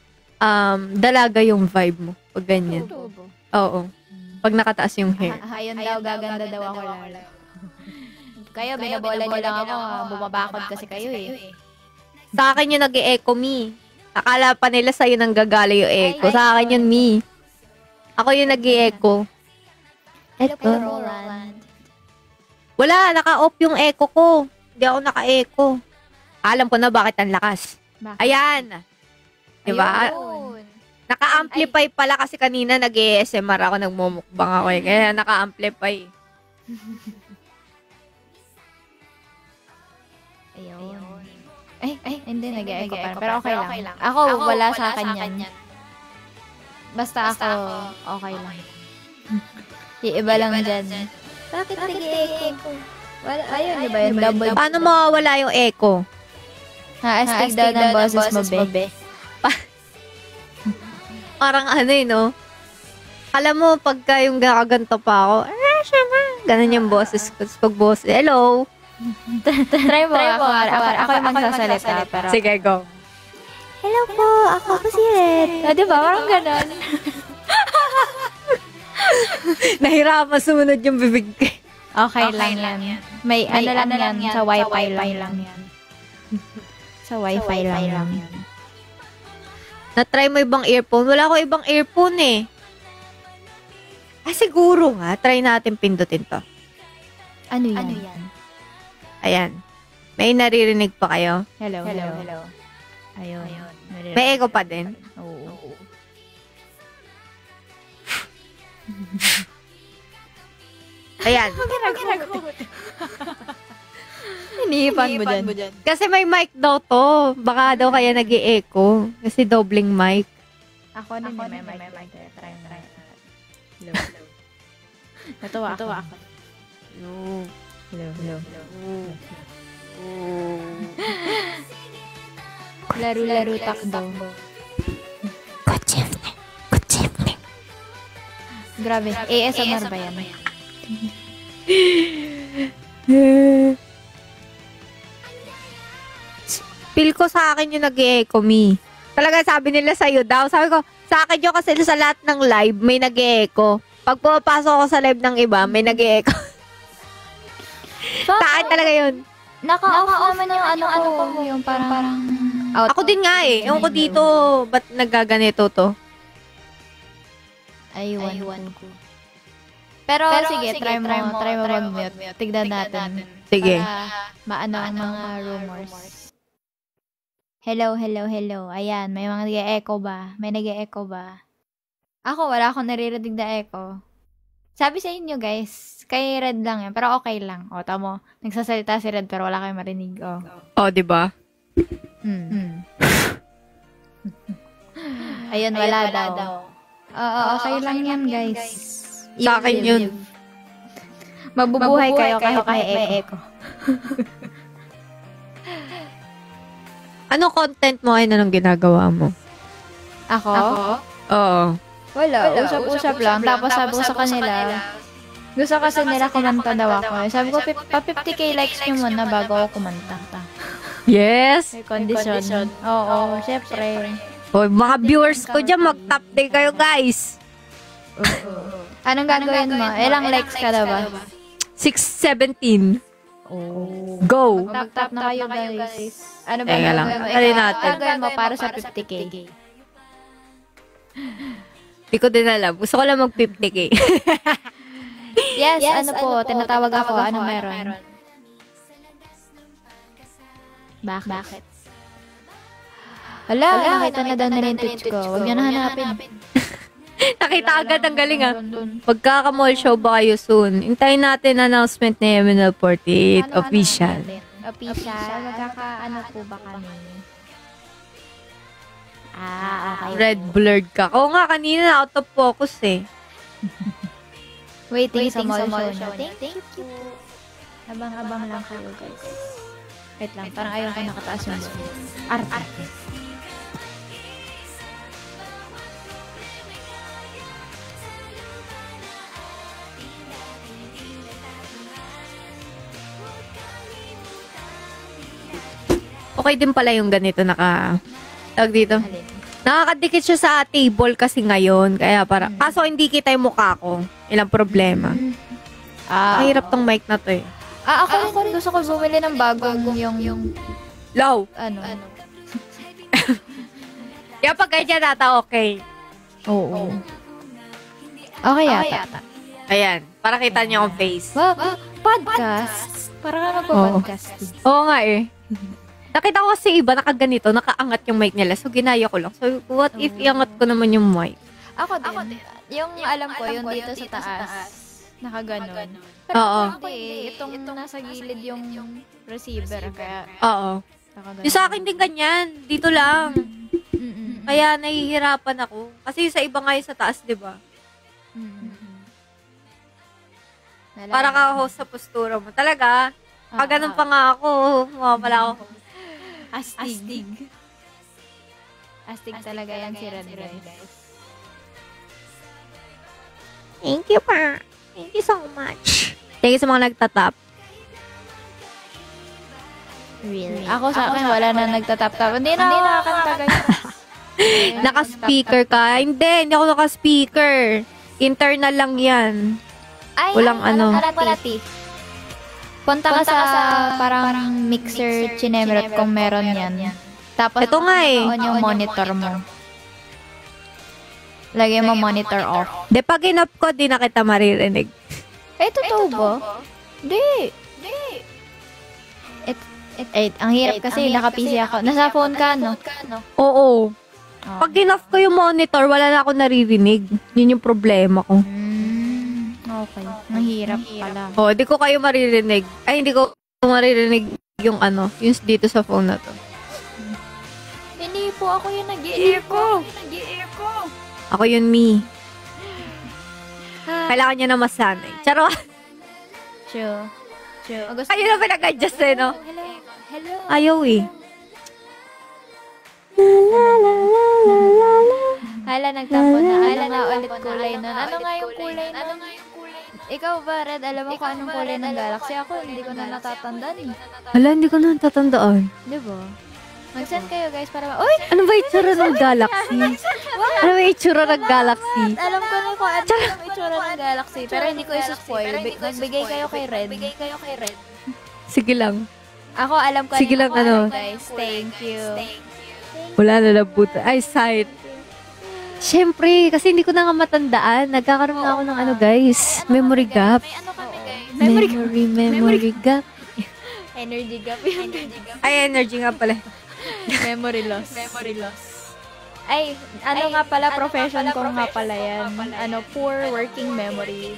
Speaker 1: dalaga yung vibe mo. Pag ganyan. Oo. Pag nakataas yung hair.
Speaker 3: Ayun daw, gaganda daw ako lalo. Kayo, binabola niyo lang ako. Bumabakod kasi kayo eh.
Speaker 1: Sa akin yung nag-e-echo, me. Akala pa nila sa'yo nang gagala yung echo. Sa akin yun, me. Ako yung nag-e-echo.
Speaker 3: Hello, Roland.
Speaker 1: Wala, naka-off yung echo ko. Hindi ako naka-echo. Alam ko na bakit ang lakas.
Speaker 3: Bakit?
Speaker 1: Ayan. Diba?
Speaker 3: Ayun.
Speaker 1: Naka-amplify pala kasi kanina nag-ASMR ako, nagmumukbang ako eh. Kaya naka-amplify.
Speaker 3: Ayun. Ay, hindi, nag-echo pa. Pero okay lang. Ako, wala sa akin yan. Basta ako, okay lang. Yung iba lang dyan. Bakit nag-echo? Wala, ayun, di ba yun? Double.
Speaker 1: Paano mawawala yung echo?
Speaker 3: Astig daw ng boses mo, be.
Speaker 1: Parang no? Alam mo, pagka yung gakaganto pa ako, ganun yung boses ko. Tapos pag boses, hello.
Speaker 3: Try mo. Ako yung magsasalita. Pero...
Speaker 1: Sige, go.
Speaker 3: Hello po, ako po si Red. Di ba? Parang ganun.
Speaker 1: Nahirapan sumunod yung bibig ko.
Speaker 3: Okay lang yan. May ano lang yan, sa Wi-Fi lang yan. Sa Wi-Fi lang yan.
Speaker 1: Na-try mo ibang earphone? Wala ko ibang earphone eh. Siguro nga. Try natin pindutin to.
Speaker 3: Ano yan?
Speaker 1: Ayan. May naririnig pa kayo?
Speaker 3: Hello. Ayun.
Speaker 1: May echo pa din?
Speaker 3: Oo.
Speaker 1: Ayan.
Speaker 3: Hinihipan mo dyan.
Speaker 1: Kasi may mic daw to. Baka daw kaya nag-e-echo. Kasi dobling mic.
Speaker 3: Ako na may mic. Try. Hello. Natuwa ako.
Speaker 1: Hello.
Speaker 3: Laro-laro takbo.
Speaker 1: Good evening. Good evening.
Speaker 3: Grabe. ASMR ba yan?
Speaker 1: Feel ko sa akin yung nag-e-echo me. Talaga sabi nila sa'yo daw. Sabi ko, sa akin yung kasi sa lahat ng live, may nag-e-echo. Pag pumapasok ako sa live ng iba, may nag-e-echo. Sa akin talaga yun.
Speaker 3: Naka-off naman yung ano ko. Yung parang out.
Speaker 1: Ako din nga eh. Ewan ko dito, ba't nagaganito to?
Speaker 3: Aywan ko. Pero sige, try mo mag-mute. Tignan natin.
Speaker 1: Sige.
Speaker 3: Para maano ang mga rumors. Hello. Ayan, may mga nag-e-echo ba? May nag-e-echo ba? Ako, wala akong naririnig na echo. Sabi sa inyo, guys, kay Red lang yan, pero okay lang. O, tamo, nagsasalita si Red pero wala kayong marinig. O,
Speaker 1: diba?
Speaker 3: Ayun, wala daw. Oo, okay lang yan, guys.
Speaker 1: Sa akin yun.
Speaker 3: Mabubuhay kayo kahit may echo.
Speaker 1: Anong content mo ay anong ginagawa mo?
Speaker 3: Ako?
Speaker 1: Oo.
Speaker 3: Wala, usap-usap lang. Tapos sabi ko sa kanila, gusto kasi nila kumanta daw ako. Sabi ko, pa 50k likes nyo muna bago ako kumanta.
Speaker 1: Yes!
Speaker 3: May condition. Oo, syempre.
Speaker 1: Hoy, mga viewers ko dyan, mag-top day kayo, guys.
Speaker 3: Anong gagawin mo? Ilang likes ka daw ba?
Speaker 1: 617.
Speaker 3: Oh.
Speaker 1: Go!
Speaker 3: Tap na kayo, guys. Ano ba
Speaker 1: Teka lang. Alin natin.
Speaker 3: Gagawin mo para sa 50k?
Speaker 1: Hindi ko din alam. Gusto ko lang mag 50k.
Speaker 3: Yes, ano po, tinatawag ako. Ano meron? Bakit? Hala, nakita na daw nila yung Twitch ko. Huwag niyo na hanapin.
Speaker 1: Nakita agad ang galing Magkaka-mall show ba kayo soon? Hintayin natin announcement ni MNL 48 official.
Speaker 3: Official? Magkaka-ano po ba kami? Okay.
Speaker 1: Red blurred ka. Oo nga, kanina out of focus eh.
Speaker 3: Waiting sa mall show. Thank you. Abang-abang lang kayo, guys. Wait lang, parang ayaw ko nakataas yung arte.
Speaker 1: Okay din pala yung ganito tawag dito. Nakakadikit siya sa table kasi ngayon. Kaya kaso hindi kita yung mukha ko. Ilang problema. Mahirap tong mic na to eh.
Speaker 3: Ako rin gusto ko bumili ng bagong yung
Speaker 1: Low.
Speaker 3: ano.
Speaker 1: Kaya pag ganyan nata, okay.
Speaker 3: Oo. Okay yata.
Speaker 1: Ayan. Para kita niyo ang face.
Speaker 3: Podcast? Para ka magpa-podcast.
Speaker 1: Oo nga eh. Nakita ko kasi iba nakaganito, nakaangat yung mic nila. So, ginaya ko lang. So, what if iangat ko naman yung mic?
Speaker 3: Ako din. Yung alam ko, yung dito sa taas. Nakaganon. Pero
Speaker 1: Oo.
Speaker 3: hindi. Itong nasa gilid yung receiver. Kaya,
Speaker 1: Oo.
Speaker 3: nakaganon.
Speaker 1: Yung sa akin din ganyan. Dito lang. Kaya nahihirapan ako. Kasi sa iba nga yung sa taas, di ba? Para ka host sa postura mo. Talaga. Pag ganun pa nga ako, mawawala ako.
Speaker 3: Astig talaga yan si Red, guys.
Speaker 1: Thank you pa. Thank you so much. Thank you sa mga nagtatap.
Speaker 3: Really? Ako sa akin, wala na nagtatap-tap. Hindi na nakakanta, guys.
Speaker 1: Naka-speaker ka? Hindi ako naka-speaker. Internal lang yan. Walang ano.
Speaker 3: Punta ka sa parang mixer chinemerot kung meron yan. Tapos,
Speaker 1: ito nga eh.
Speaker 3: on yung monitor mo. Lagay mo monitor off.
Speaker 1: De, pag in-off ko, di na kita maririnig.
Speaker 3: Totoo ba? Di. Ang hirap kasi, naka-PC ako. Nasa phone ka, no?
Speaker 1: Oo. Pag in-off ko yung monitor, wala na ako naririnig. Yun yung problema ko.
Speaker 3: Okay. Ang hirap pala.
Speaker 1: Di ko kayo maririnig. Ay, hindi ko maririnig yung yung dito sa phone na to.
Speaker 3: Hindi po ako yung nag-i-echo.
Speaker 1: Ako yun, me. Kailangan niya na masanay. Charot!
Speaker 3: True.
Speaker 1: Ayun na pinag-adjust eh, no?
Speaker 3: Hello.
Speaker 4: Ayaw eh.
Speaker 3: Hala, nagtapo na. Hala nga ulit kulay nun. Ano nga yung kulay nun? Ikaw ba, Red? Alam mo kung anong kulay ng galaxy? Ako, hindi ko na natatandaan eh.
Speaker 4: Hala, hindi ko na natatandaan.
Speaker 3: Di ba? Mag-send kayo guys para Uy!
Speaker 4: Ano ba itsura ng galaxy? Ano ba itsura ng galaxy?
Speaker 3: Alam ko na kung ano yung itsura ng galaxy. Pero hindi ko isa-spoil. Magbigay kayo kay Red.
Speaker 4: Sige lang.
Speaker 3: Ako, alam ko
Speaker 4: Sige lang, ano.
Speaker 3: guys. Thank you.
Speaker 4: Wala na nabuta. Ay, sight. Siyempre, kasi hindi ko na nga matandaan. Nagkakaroon na ako ng ano, guys. Memory gap. Memory gap.
Speaker 3: Energy gap.
Speaker 4: Ay, energy nga pala.
Speaker 3: Memory loss. Ay, ano nga pala, profession ko nga pala yan. Ano, poor working memory.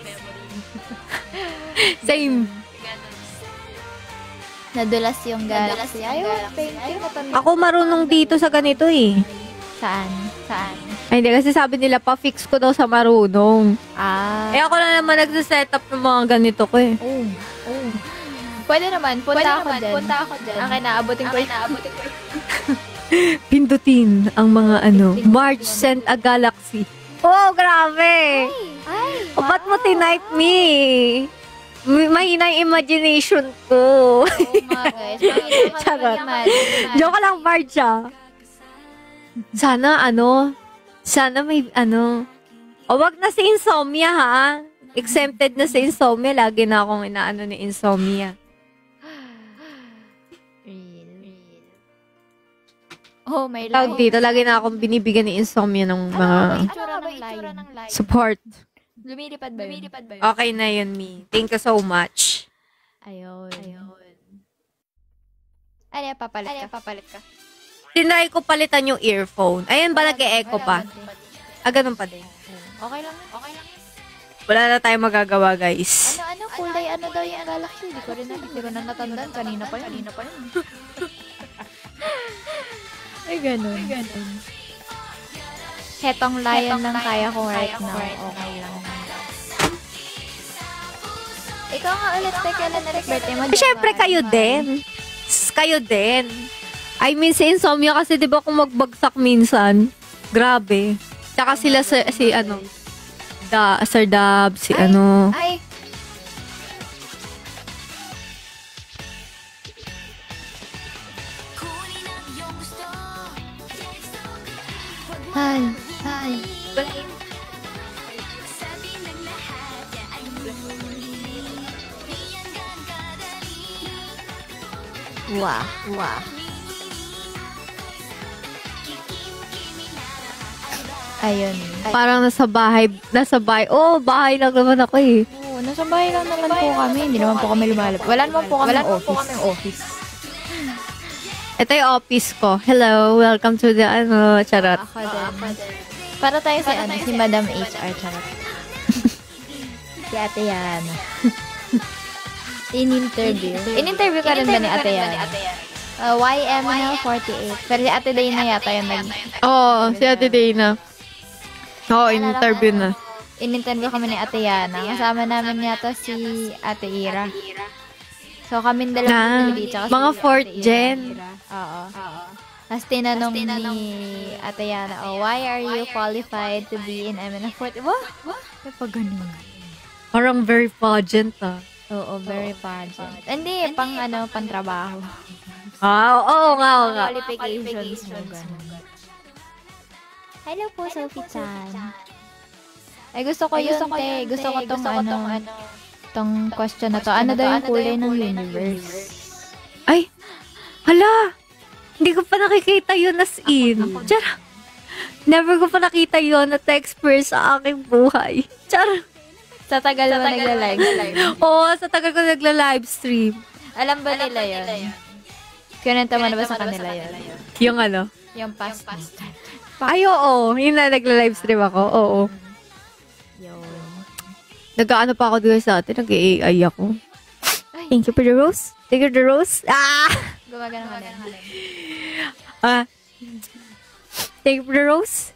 Speaker 4: Same.
Speaker 3: Nadulas yung galaxy. Ayun, thank you.
Speaker 4: Ako marunong dito sa ganito eh.
Speaker 3: Saan?
Speaker 4: Ay, hindi. Kasi sabi nila, pa-fix ko daw sa marunong.
Speaker 3: Ah.
Speaker 4: Eh, ako na naman nagsiset-up ng mga ganito ko eh.
Speaker 3: Oh. Pwede naman, punta ako dyan. Ang naabutin ko.
Speaker 4: Pindutin ang mga ano. March sent a galaxy. Oh, grabe!
Speaker 3: Ay,
Speaker 4: O, ba't mo tinipe me? Mahina yung imagination ko.
Speaker 3: Oo nga guys.
Speaker 4: Charot. Joke lang, March ah. Sana may o wag na si insomnia ha. Exempted na si insomnia. Lagi na akong inaano ni insomnia.
Speaker 3: Oh, may
Speaker 4: Tawag dito, lagi na akong binibigyan ni insomnia ng mga
Speaker 3: itsura ng lion?
Speaker 4: support.
Speaker 3: Lumilipad ba yun?
Speaker 4: Okay na yun, me. Thank you so much.
Speaker 3: Ayun. Ano yan, papalit ka?
Speaker 4: Tinry ko palitan yung earphone. Ayan ba, nag-e-echo pa? Ganun pa din.
Speaker 3: Okay lang.
Speaker 4: Wala na tayong magagawa, guys.
Speaker 3: Ano, kulay, ano daw yung galaxy? Hindi ko na natandaan. Kanina pa yun. Ay, ganun. Hetong lion lang kaya ko right now. Okay lang. Ikaw nga ulit, kailan na birthday mo?
Speaker 4: Siyempre, kayo din. I mean, si insomnia kasi, di ba, kung magbagsak minsan, grabe. Tsaka sila Sir Dab,
Speaker 3: Ay, Wow. Ayun.
Speaker 4: Parang nasa bahay. Oh, bahay lang naman ako eh.
Speaker 3: Oo, nasa bahay lang naman po kami. Hindi naman po kami lumalabas. Wala naman po kami office.
Speaker 4: Ito yung office ko. Hello, welcome to the charot.
Speaker 3: Ako din. Para tayo si Madam HR, charot. Si Ate Yana. In-interview ka rin ba ni Ate Yana? YML48. Pero si Ate Dayna yata yung
Speaker 4: Si Ate Dayna. In-interview na.
Speaker 3: In-interview kami ni Ate Yana. Kasama namin yata si Ate Ira. So, kami dalawa ni tsaka
Speaker 4: mga
Speaker 3: si
Speaker 4: 4th gen.
Speaker 3: Oo. Tapos tinanong ni Ate Yana, why are you qualified to be in MN40? What? May pa ganun.
Speaker 4: Parang very pageant
Speaker 3: Oo, very pageant. Hindi, pang trabaho.
Speaker 4: Oo nga.
Speaker 3: Qualifications mo, ganun. Hello po, Sophie-chan. Ay, gusto ko yun, te. Gusto ko tong question na to. Ano daw yung kulay ng universe?
Speaker 4: Ay, hala! Hindi ko pa nakikita yun as in. Char! Never ko pa nakita yun na experience sa aking buhay. Char!
Speaker 3: Sa tagal mo nagla-live.
Speaker 4: Oo, sa tagal ko nagla-live stream.
Speaker 3: Alam ba nila yun? Kinenta mo na ba sa kanila yun?
Speaker 4: Yung ano?
Speaker 3: Yung past.
Speaker 4: Ay, oo. Yun na, nagla-live stream ako. Oo.
Speaker 3: Yun.
Speaker 4: Nag-ano pa ako dito sa atin. Nag-AI ako. Thank you for the rose. Thank you for the rose.
Speaker 3: Gumagana ka din.
Speaker 4: Thank you for the rose.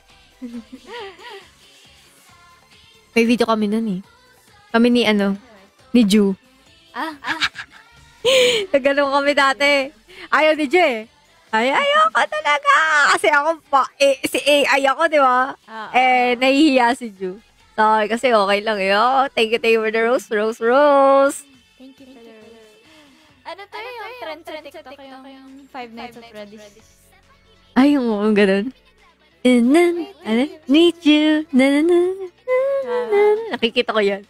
Speaker 4: May video kami nun eh. Kami ni Ju. Nagano kami dati. Ayaw ni Jay. Ayoko talaga. Kasi ako pa, si AI ako, di ba? Nahihiya si Ju. Sorry, kasi okay lang eh. Oh, thank you for the rose.
Speaker 3: Thank you for the rose. Ano to yung trend sa TikTok yung Five Nights at Freddy's?
Speaker 4: Ay, yung ganun. Need you. Nakikita ko yan.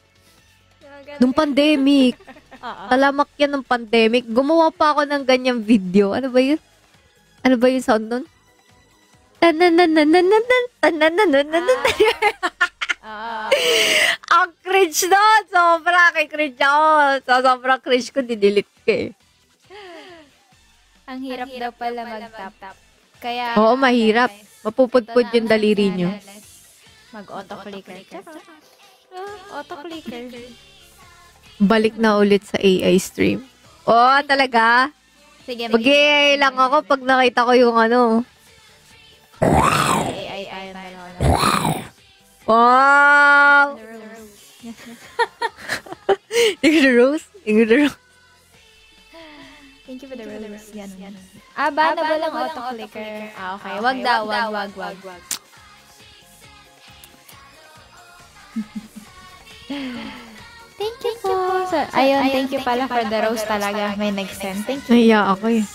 Speaker 4: Nung pandemic. Talamak yan ng pandemic. Gumawa pa ako ng ganyang video. Ano ba yun? Ano ba yung sound nun? Ang cringe nun! Sobra kay cringe ako. Sobrang cringe ko, didelete ko eh.
Speaker 3: Ang hirap daw pala mag-tap. Kaya,
Speaker 4: Oo, mahirap. Mapupudpud yung daliri nyo.
Speaker 3: Mag-auto-clicker. Auto-clicker.
Speaker 4: Balik na ulit sa AI stream. Oh, talaga?
Speaker 3: Sige,
Speaker 4: Mag-AI lang ako pag nakita ko yung ano.
Speaker 3: AI
Speaker 4: Wow! Yung the rose?
Speaker 3: Thank you for the rose. Yan. Ba na ba lang auto-clicker? Okay. Wag daw. Thank you po. Ayun, thank you pala for the rose talaga. May nag-send. Thank you.
Speaker 4: Naiya ako eh.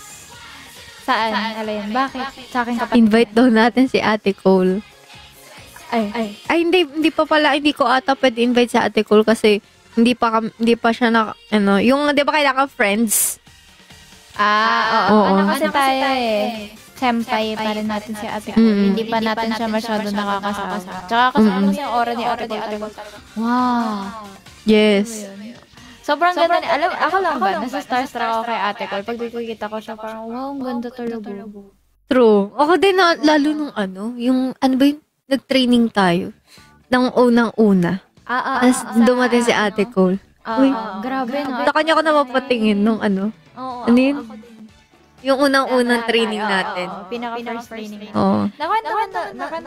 Speaker 3: Saan? Alin? Bakit? Sa akin kapatid.
Speaker 4: Invite daw natin si Ate Cole.
Speaker 3: Ay.
Speaker 4: Hindi pa pala, hindi ko ata pwede invite si Ate Cole kasi hindi pa siya yung, di ba kailangan friends?
Speaker 3: Oo. Ano kasi tayo eh. Senpai pa rin natin si Ate Cole. Hindi pa natin siya masyado nakakasama. Tsaka kasama yung aura ni Ate Cole. Wow.
Speaker 4: Yes.
Speaker 3: Sobrang ganda ni, alam, ako lang ba, nasa starstruck ako kay Ate Cole. Pag nakikita ko siya, parang, wow, ang ganda talaga.
Speaker 4: True. Ako din lalo nung yung, ano ba yun? Nag-training tayo. Nang unang-una. Tapos dumating si Ate Cole. Uy,
Speaker 3: grabe no.
Speaker 4: sa kanya ko na mapatingin nung ano.
Speaker 3: Oo.
Speaker 4: Ano yun? Yung unang-unang training natin.
Speaker 3: Pinaka-first training.
Speaker 4: Oo.
Speaker 3: Nakwento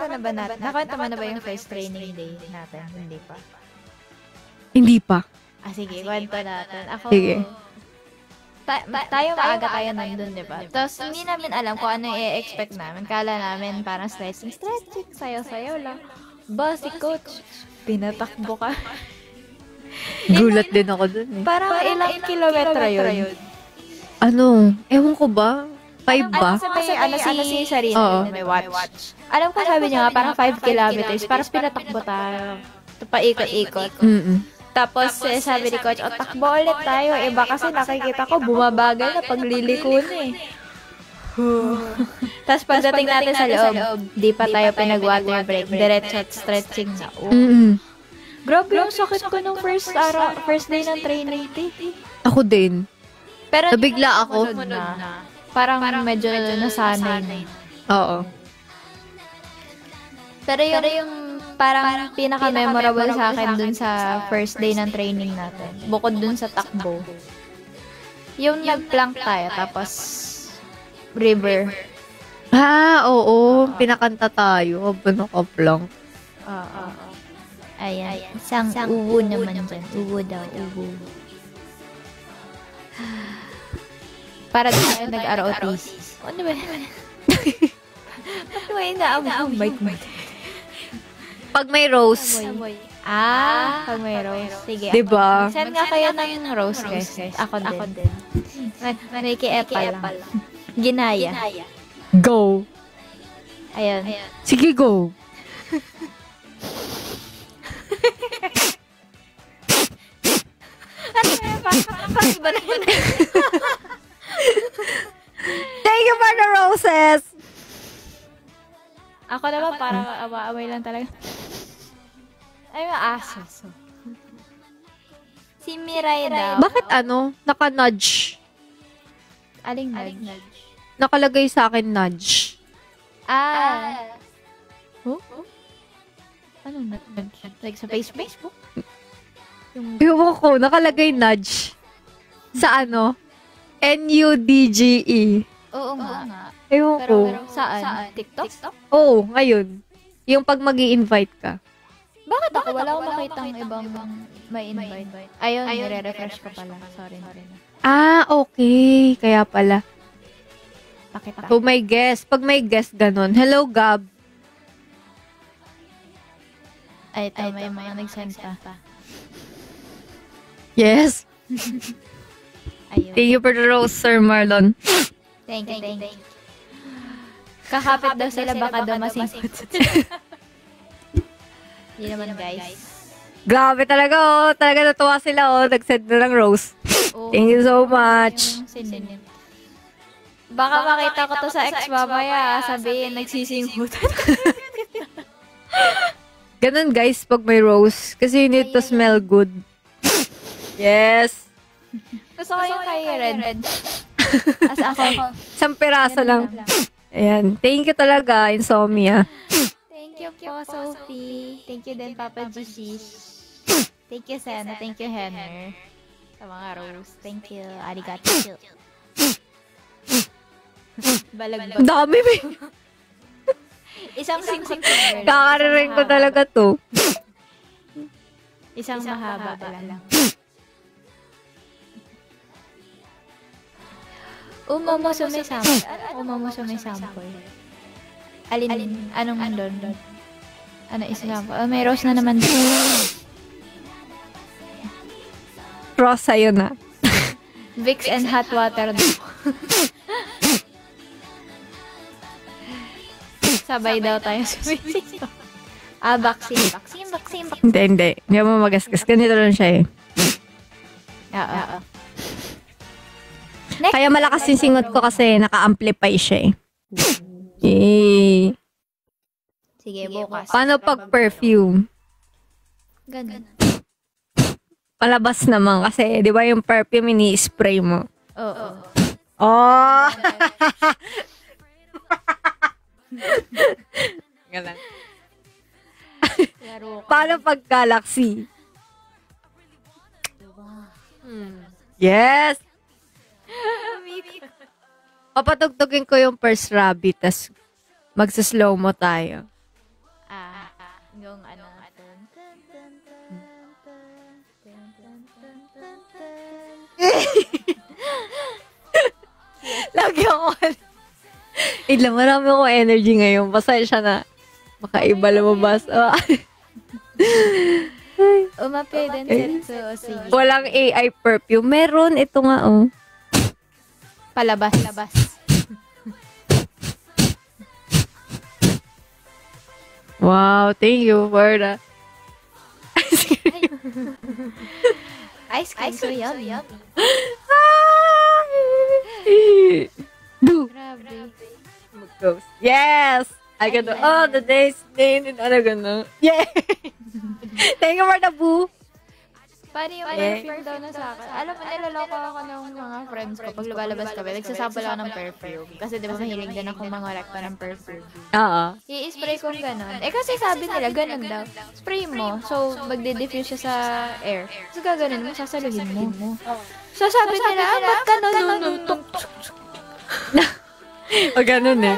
Speaker 3: na ba natin? Nakwento mo na ba yung first training day natin? Hindi pa.
Speaker 4: Hindi pa.
Speaker 3: Sige, kwento natin. Ako,
Speaker 4: Sige.
Speaker 3: tayo maaga tayo nandun, di ba? Tapos, hindi namin alam kung ano i-expect namin. Kala namin parang stretching, sayo-sayo lang. Ba, si coach, pinatakbo ka.
Speaker 4: Gulat din ako dun eh.
Speaker 3: Parang ilang kilometro yun.
Speaker 4: Ano? Ewan ko ba? 5 ba?
Speaker 3: Si Sarina, may watch. Alam ko sabi niya nga, parang 5 kilometers. Parang pinatakbo tayo. Paikot-ikot. Tapos, sabi ni Coach, takbo ulit tayo. Iba kasi nakikita ko, bumabagal na pagliliko na eh. Tapos, pagdating natin sa loob, di pa tayo pinag-water break. Diretso at stretching na. Grabe yung sakit ko nung first day ng training.
Speaker 4: Ako din.
Speaker 3: Pero,
Speaker 4: nabigla ako.
Speaker 3: Parang medyo nasanay na.
Speaker 4: Oo.
Speaker 3: Pero yung parang pinaka-memorable sa akin dun sa first day ng training natin. Bukod dun sa takbo. Yung nag-plank tayo, tapos river.
Speaker 4: Oo. Pinakanta tayo. Habang nakaplank.
Speaker 3: Ayan. Isang uwo naman dyan. Uwo daw. Uwo. Para din tayo nag-ROTC. Ano ba? Ba't ba yung mic mo?
Speaker 4: Pag may rose.
Speaker 3: Pag may rose. Sige.
Speaker 4: Diba?
Speaker 3: Send nga kayo ng rose, guys. Ako din. Naki-epal lang. Ginaya.
Speaker 4: Go.
Speaker 3: Ayan.
Speaker 4: Sige, go. Thank you for the roses.
Speaker 3: Ako naman parang awa-away lang talaga. Ay, maaso. Si Mirai daw.
Speaker 4: Bakit naka-nudge?
Speaker 3: Aling nudge?
Speaker 4: Nakalagay sa akin nudge.
Speaker 3: Anong nudge? Like sa Facebook?
Speaker 4: Ewan ko, nakalagay nudge. Sa NUDGE.
Speaker 3: Oo nga.
Speaker 4: Ewan ko.
Speaker 3: Pero saan? TikTok?
Speaker 4: Oo, ngayon. Yung pag mag-i-invite ka.
Speaker 3: Bakit ako? Wala akong makitang ibang may invite. Ayun, nire-refresh ko pala. Sorry.
Speaker 4: Okay. Kaya pala.
Speaker 3: Pakita.
Speaker 4: So, may guest. Pag may guest, ganun. Hello, Gab.
Speaker 3: Ay, ito, may mga nag-send pa.
Speaker 4: Yes.
Speaker 3: Ayun.
Speaker 4: Thank you for the rose, Sir Marlon.
Speaker 3: Thank you. Kakapit daw sila, baka daw masipot. Hindi naman, guys.
Speaker 4: Grabe talaga, oh. Talaga natuwa sila, oh. Nag-send na ng rose.
Speaker 3: Oo.
Speaker 4: Thank you so much.
Speaker 3: Yung sinunod. Baka makita ko to sa ex mamaya, sabihin, nagsisingutan.
Speaker 4: Ganun, guys, pag may rose. Kasi you need to smell good. Yes.
Speaker 3: Gusto ko yung kay Red. As ako.
Speaker 4: Isang piraso lang. Ayan. Thank you talaga, Insomnia.
Speaker 3: Thank you po, Sophie. Thank you din, Papa Gishish. Thank you, Sena. Thank you, Henner. Sa mga rose. Thank you. Arigato. Balagbag.
Speaker 4: Dami, may.
Speaker 3: Isang sing-sing.
Speaker 4: Kakaririn ko talaga to.
Speaker 3: Isang mahaba lang. Umomo sumisample. Umomo sumisample. Alin? Anong doon? Ano example? Oh, may rose na naman doon.
Speaker 4: Cross sa'yo na.
Speaker 3: Vicks and hot water daw. Sabay daw tayo sumisip. Vaccine.
Speaker 4: Hindi. Hindi mo magasgas. Ganito lang siya eh.
Speaker 3: Oo.
Speaker 4: Kaya malakas yung singot ko kasi naka-amplify siya eh. Eh.
Speaker 3: Sige, bukas.
Speaker 4: Paano pag perfume?
Speaker 3: Ganun.
Speaker 4: Palabas naman kasi, di ba yung perfume ini-spray mo?
Speaker 3: Oo.
Speaker 4: Oh! Galang.
Speaker 3: Laro ko.
Speaker 4: Paano pag galaxy? Yes! Papatugtugin ko yung first rabbit, tas magsaslow mo tayo.
Speaker 3: Yung ano.
Speaker 4: Lagi ako. Ilang marami akong energy ngayon. Pasensya na. Makaiba lumabas.
Speaker 3: Umapay din Setsu o sige.
Speaker 4: Walang AI perfume. Meron. Ito nga, oh.
Speaker 3: Palabas.
Speaker 4: Wow, thank you for the...
Speaker 3: Ice cream. So yummy.
Speaker 4: Do.
Speaker 3: Grabe.
Speaker 4: Mag-ghost. Yes! I can do all the days. Ano gano'n? Yeah! Thank you for the boo.
Speaker 3: Paano yung perfume daw na sa akin? Alam mo, nilaloko ako ng mga friends ko. Pag lumalabas kami, nagsasabal ako ng perfume. Kasi di ba mahilig din akong mga rekta ng perfume.
Speaker 4: Oo.
Speaker 3: I-spray ko gano'n. Kasi sabi nila, gano'n daw. Spray mo. So, magde-diffuse siya sa air. So, gaganon mo, sasaluhin mo. So, sabi nila, ba't ka nanununtok?
Speaker 4: O ganun eh.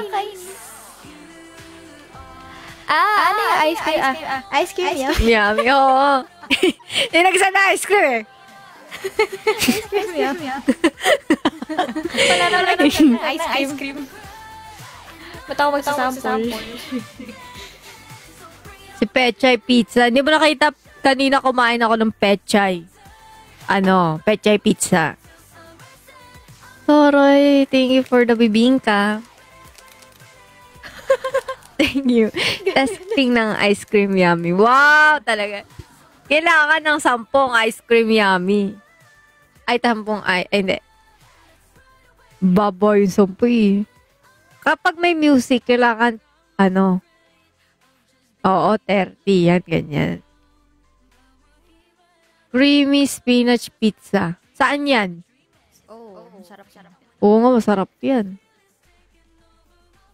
Speaker 3: Ano yung ice cream? Ice cream yun?
Speaker 4: Yummy, oo. Inagsan na ice cream eh.
Speaker 3: Ice cream yun? Wala na lang ice cream. Ba't ako magsasample?
Speaker 4: Si Pechay Pizza. Hindi mo nakita, kanina kumain ako ng Pechay. Pechay Pizza. Toroy, thank you for the bibingka. Thank you. Testing ng ice cream yummy. Wow, talaga. Kailangan ng 10 ice cream yummy. Ay, 10 hindi. Baba yung 10 eh. Kapag may music, kailangan, oo, 30. Yan, ganyan. Creamy spinach pizza. Saan yan?
Speaker 3: Sarap.
Speaker 4: Oo nga, masarap yan.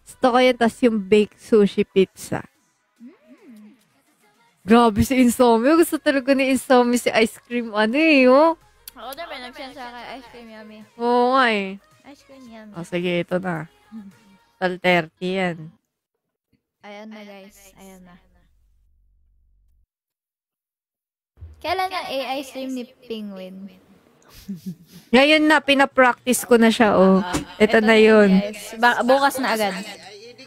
Speaker 4: Gusto ko yan, tas yung baked sushi pizza. Grabe si Insomnia. Gusto talaga ni Insomnia si ice cream. Oh.
Speaker 3: Ako din, may nag-send sa akin, ice cream yummy.
Speaker 4: Oo nga eh.
Speaker 3: Ice cream yummy.
Speaker 4: O sige, ito na. Tal 30 yan.
Speaker 3: Ayan na guys, ayan na. Kailan ang AI stream ni Penguin?
Speaker 4: Ngayon na, pinapractice ko na siya, oh. Ito na yun.
Speaker 3: Guys, bukas na agad.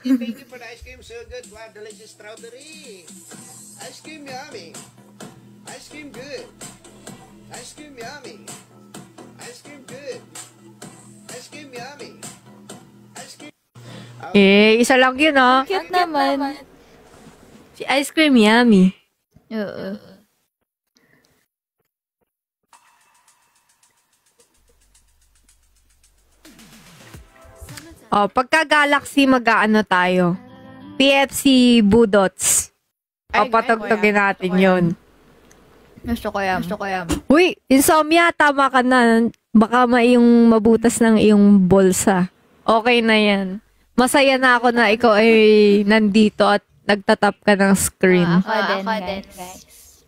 Speaker 5: Thank you for the ice cream, so good. Wow, delicious strawberry. Ice cream yummy. Ice cream good. Ice cream yummy. Ice cream good. Ice cream yummy. Ice cream.
Speaker 4: Isa lang yun, oh.
Speaker 3: Cute naman.
Speaker 4: Si Ice Cream Yummy.
Speaker 3: Oo.
Speaker 4: Oh, pagka Galaxy, mag-aano tayo? PFC Budots. O, patugtugin natin yun.
Speaker 3: Gusto ko yan.
Speaker 4: Uy, Insomnia, tama ka na. Baka yung mabutas ng iyong bulsa. Okay na yan. Masaya na ako na ikaw ay nandito at nagtatap ka ng screen.
Speaker 3: Ako din, guys.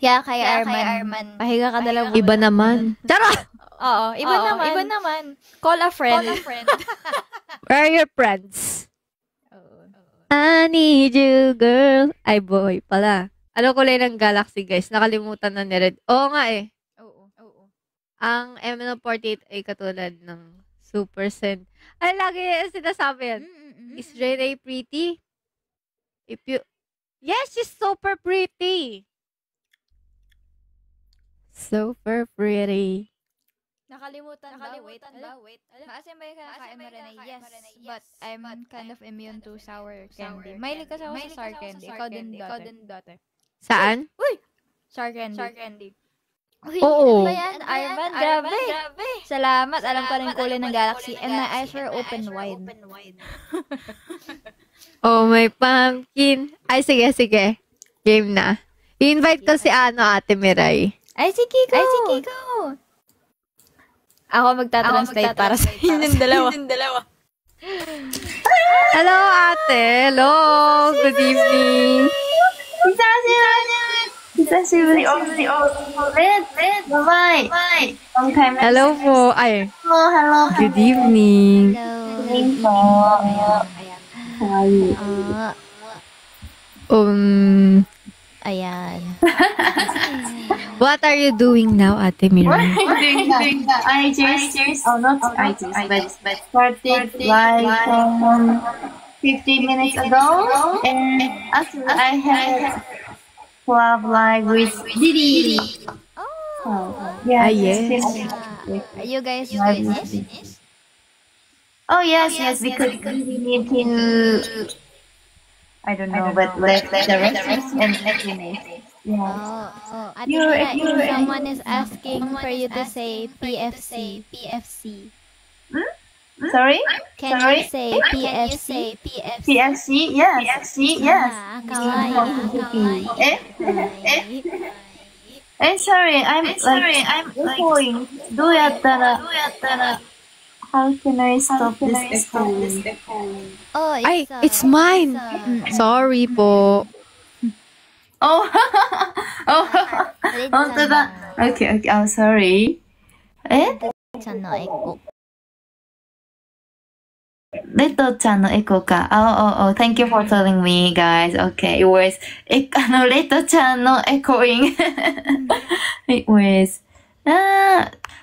Speaker 3: Kaya kay Arman, pahiga ka na lang.
Speaker 4: Iba naman. Charot!
Speaker 3: Oo, iba naman. Call a friend.
Speaker 4: Where are your friends? I need you, girl. Ay, boy pala. Ano kulay ng Galaxy, guys? Nakalimutan na ni Red. Oo nga eh.
Speaker 3: Oo.
Speaker 4: Ang MN48 ay katulad ng Super Send. Ay, lagi sinasabi yan. Is Rene pretty? Yes, she's super pretty. Super pretty.
Speaker 3: Nakalimutan ba? Wait. Maasim ba yung kakain mo rin? Yes, but I'm kind of immune to sour candy. Mahilig kasi ako sa sour candy. Ikaw din, daughter.
Speaker 4: Saan?
Speaker 3: Uy! Sour candy. Uy,
Speaker 4: Oo.
Speaker 3: ano ba yan? Arman, grabe. Salamat. Alam ko na yung kulay ng Galaxy and my eyes were open wide.
Speaker 4: Oh, may pumpkin. Ay, sige. Game na. I-invite ko si Ate Miray.
Speaker 3: Ay, si Kiko. Ako magta-translate para sa inyong dalawa.
Speaker 4: Hello, ate. Hello. Good evening.
Speaker 6: 久しぶり。Red, bye-bye. Long time.
Speaker 4: Hello po. Ay,
Speaker 6: Hello.
Speaker 4: good evening.
Speaker 3: Ayan.
Speaker 4: What are you doing now, Ate Miray?
Speaker 6: I just, but started like 15 minutes ago, and actually I had club live with Didi. Yeah,
Speaker 4: yes.
Speaker 3: Are you guys finish?
Speaker 6: Oh yes, because we need to. I don't know, but let the rest and finish. Yeah.
Speaker 3: Ate Mira, if someone is asking for you to say PFC.
Speaker 6: Sorry?
Speaker 3: Can you say PFC?
Speaker 6: PFC? Yes.
Speaker 3: Ah, kawaii.
Speaker 6: Sorry, I'm echoing. How can I stop this echoing?
Speaker 3: Oh,
Speaker 4: Ay, it's mine. Sorry po.
Speaker 6: Oh, okay. Oh, sorry. Leto-chan no echo ka. Oh, thank you for telling me, guys. Okay, it was Leto-chan no echoing. It was.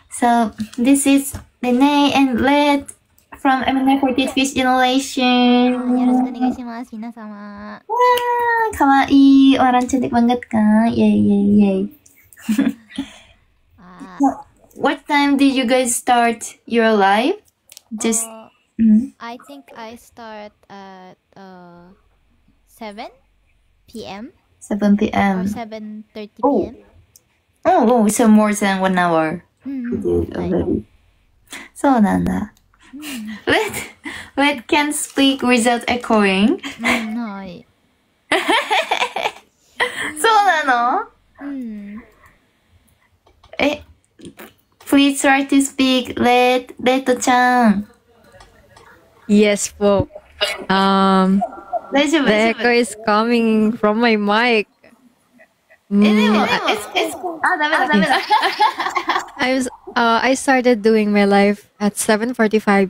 Speaker 6: So this is Renee and Let from MNI48 Fish Generation.
Speaker 3: よろしくお願いします、皆様。
Speaker 6: Wah, kawaii. Orang cantik banget kan? Yay. What time did you guys start your live? Just
Speaker 3: I think I start at 7 p.m.
Speaker 6: 7
Speaker 3: or
Speaker 6: p.m.
Speaker 3: 7:30
Speaker 6: Oh.
Speaker 3: p.m.
Speaker 6: Oh, so more than 1 hour. Already. そうなんだ。Let can speak without echoing.
Speaker 3: はい。
Speaker 6: そうなの? Please try to speak. Leto-chan.
Speaker 4: Yes po. The echo is coming from my mic. I started doing my live at 7:45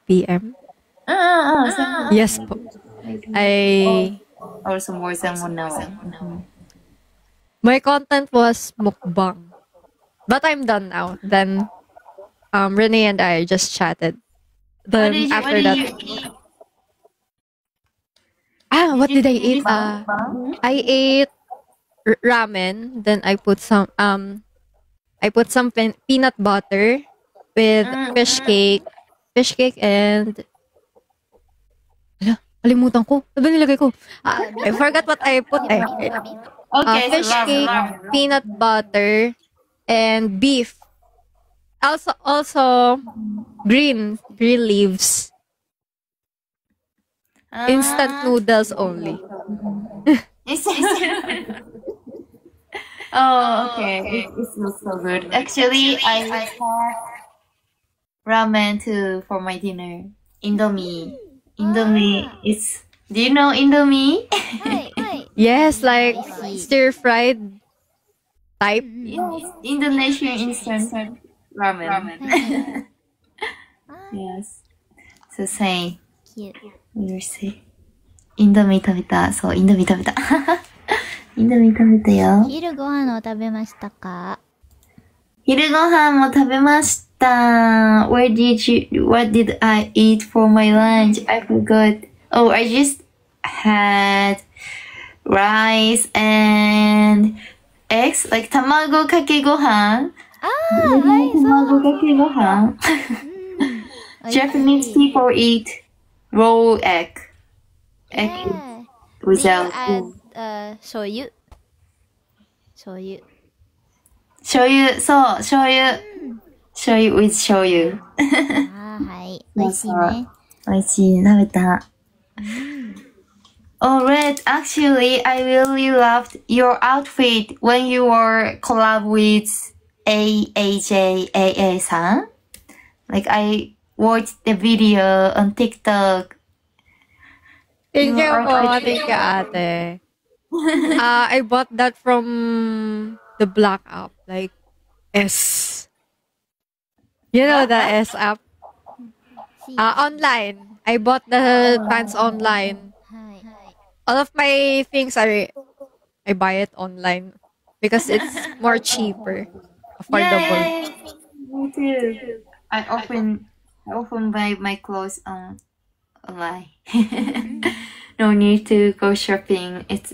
Speaker 4: p.m. Yes po. I
Speaker 6: Also more than 1 hour.
Speaker 4: My content was mukbang. But I'm done now. Then, Renee and I just chatted.
Speaker 6: What
Speaker 4: Then
Speaker 6: did you,
Speaker 4: after that, what did I eat? I ate ramen. Then I put some peanut butter with fish cake and kalimutan ko. Ano ba nilagay ko? I forgot what I put eh.
Speaker 6: Okay,
Speaker 4: Fish
Speaker 6: so
Speaker 4: cake, peanut butter, and beef. Also green leaves. Instant noodles only.
Speaker 6: Oh, okay. It smells so good. Actually, I had ramen too for my dinner. Indomie. Indomie is. Do you know Indomie?
Speaker 4: Yes, like stir fried type.
Speaker 6: Yes, Indonesian instant ramen. Yes. So say,
Speaker 2: Cute.
Speaker 6: you're say. インドミ食べた。そう、インドミ食べた。インドミ食べたよ。
Speaker 2: 昼ご飯を食べましたか？
Speaker 6: 昼ご飯も食べました。What did I eat for my lunch? I forgot. Oh, I just had rice and eggs, like 卵かけご飯。卵かけご飯。Japanese people eat raw egg. Egg without
Speaker 2: 醤油。
Speaker 6: 醤油、そう、醤油。醤油 with 醤油。
Speaker 2: はい。美味しいね。
Speaker 6: 美味しい。食べた。Oh, Red, actually, I really loved your outfit when you were collab with AAJAA-san. Like, I watched the video on TikTok.
Speaker 4: Thank you po. Thank you, ate. I bought that from the Black app, like S. You know the S app? Online. I bought the pants online.
Speaker 2: はい。
Speaker 4: All of my things I buy it online because it's more cheaper, affordable.
Speaker 6: Yeah. Me too. I often buy my clothes online. No need to go shopping. It's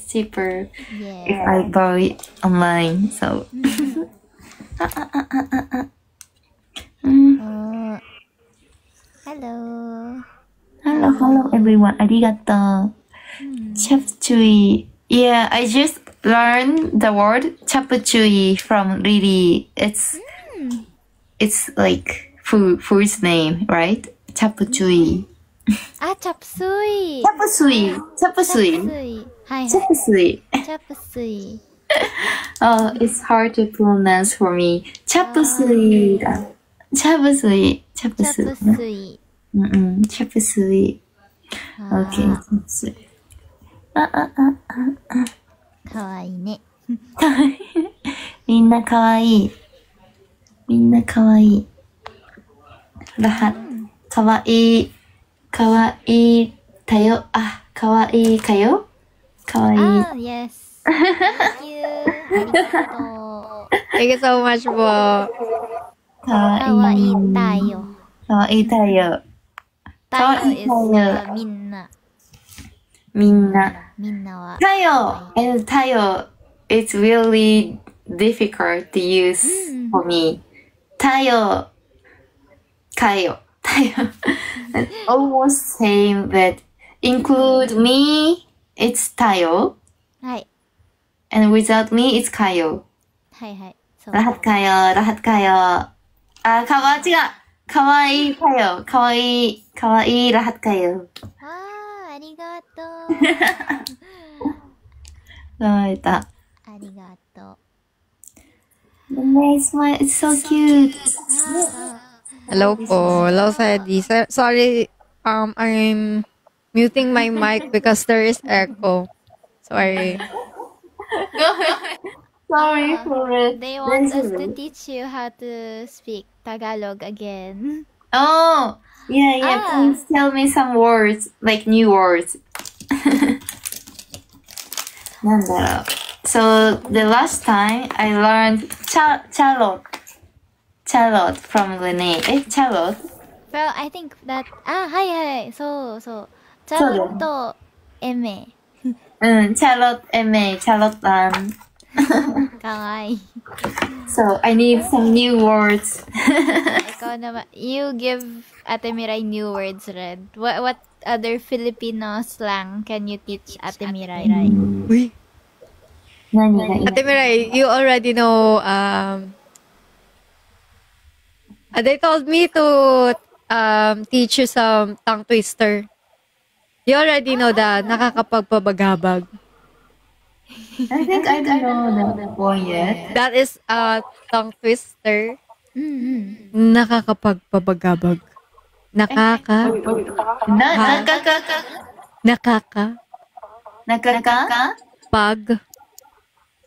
Speaker 6: cheaper if I buy it online. So.
Speaker 2: Hello.
Speaker 6: Hello everyone. Arigato. Chapchui. Yeah, I just learned the word chapchui from Lily. It's like food's name, right? Chapchui.
Speaker 2: あ、チャプスイ。
Speaker 6: Chapsui.
Speaker 2: はいはい。
Speaker 6: Chapsui.
Speaker 2: チャプスイ。
Speaker 6: Oh, it's hard to pronounce for me. Chapsui. Chapsui.
Speaker 2: チャプスイ。
Speaker 6: Chapsui. Okay. Chapsui.
Speaker 2: かわいいね。
Speaker 6: みんなかわいい。みんなかわいい。かわいい。かわいいだよ。あ、かわいいかよ。かわいい。
Speaker 2: yes. Thank you. ありがとう。
Speaker 4: Thank you so much po.
Speaker 6: かわ
Speaker 2: かわいいだよ。
Speaker 6: かわいいだよ。かわいいだよ。
Speaker 2: みんな。
Speaker 6: みんな。
Speaker 2: みんなは。
Speaker 6: 太陽 and 太陽 it's really difficult to use for me. 太陽太陽太陽 almost same but include me it's 太陽
Speaker 2: はい。
Speaker 6: and without me it's かよ
Speaker 2: はいはい。そう。
Speaker 6: ラハトかよラハトかよあ、違うかわいいかよかわいいラハトかよ
Speaker 2: ありがとう。
Speaker 6: ありが
Speaker 2: ありがとう。
Speaker 6: Nice smile, it's so cute.
Speaker 4: Hello po. Hello, Sadie. Sorry, I'm muting my mic because there is echo. Sorry.
Speaker 6: Sorry for it.
Speaker 2: They want us to teach you how to speak Tagalog again.
Speaker 6: Oh, yeah. Please tell me some words, like new words. なんだろう。So the last time I learned Charlotte from Renee. Charlotte.
Speaker 3: Well, I think that, hi. So, Charlotte to Eme.
Speaker 6: Charlotte, Eme, Charlotte,
Speaker 3: Kawaii.
Speaker 6: So I need some new words.
Speaker 3: Ikaw naman, you give Ate Mirai new words, Red. What other Filipino slang can you teach Ate Mirai?
Speaker 1: Uy.
Speaker 6: Nani?
Speaker 4: Ate Mirai, you already know, they told me to teach you some tongue twister. You already know that nakakapagpabagabag.
Speaker 6: I think I don't know that one yet.
Speaker 4: That is a tongue twister.
Speaker 3: Mm-hmm.
Speaker 4: Nakakapagpabagabag. Nakaka. Nakaka. Pag.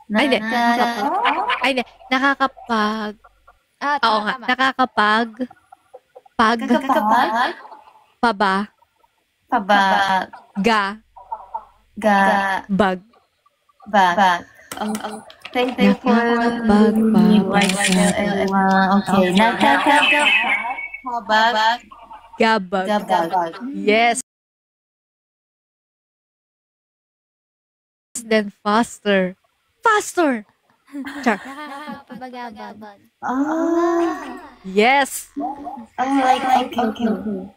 Speaker 4: Ay, hindi. Ay, hindi. Nakakapag. Oo nga.
Speaker 3: Tama.
Speaker 4: Nakakapag. Pag. Paba. Ga. Bag.
Speaker 6: Thank you for everyone. Okay.
Speaker 4: Gabag. Yes. Then faster. Faster. Char.
Speaker 3: Nakakapagabag.
Speaker 4: Yes.
Speaker 6: Okay.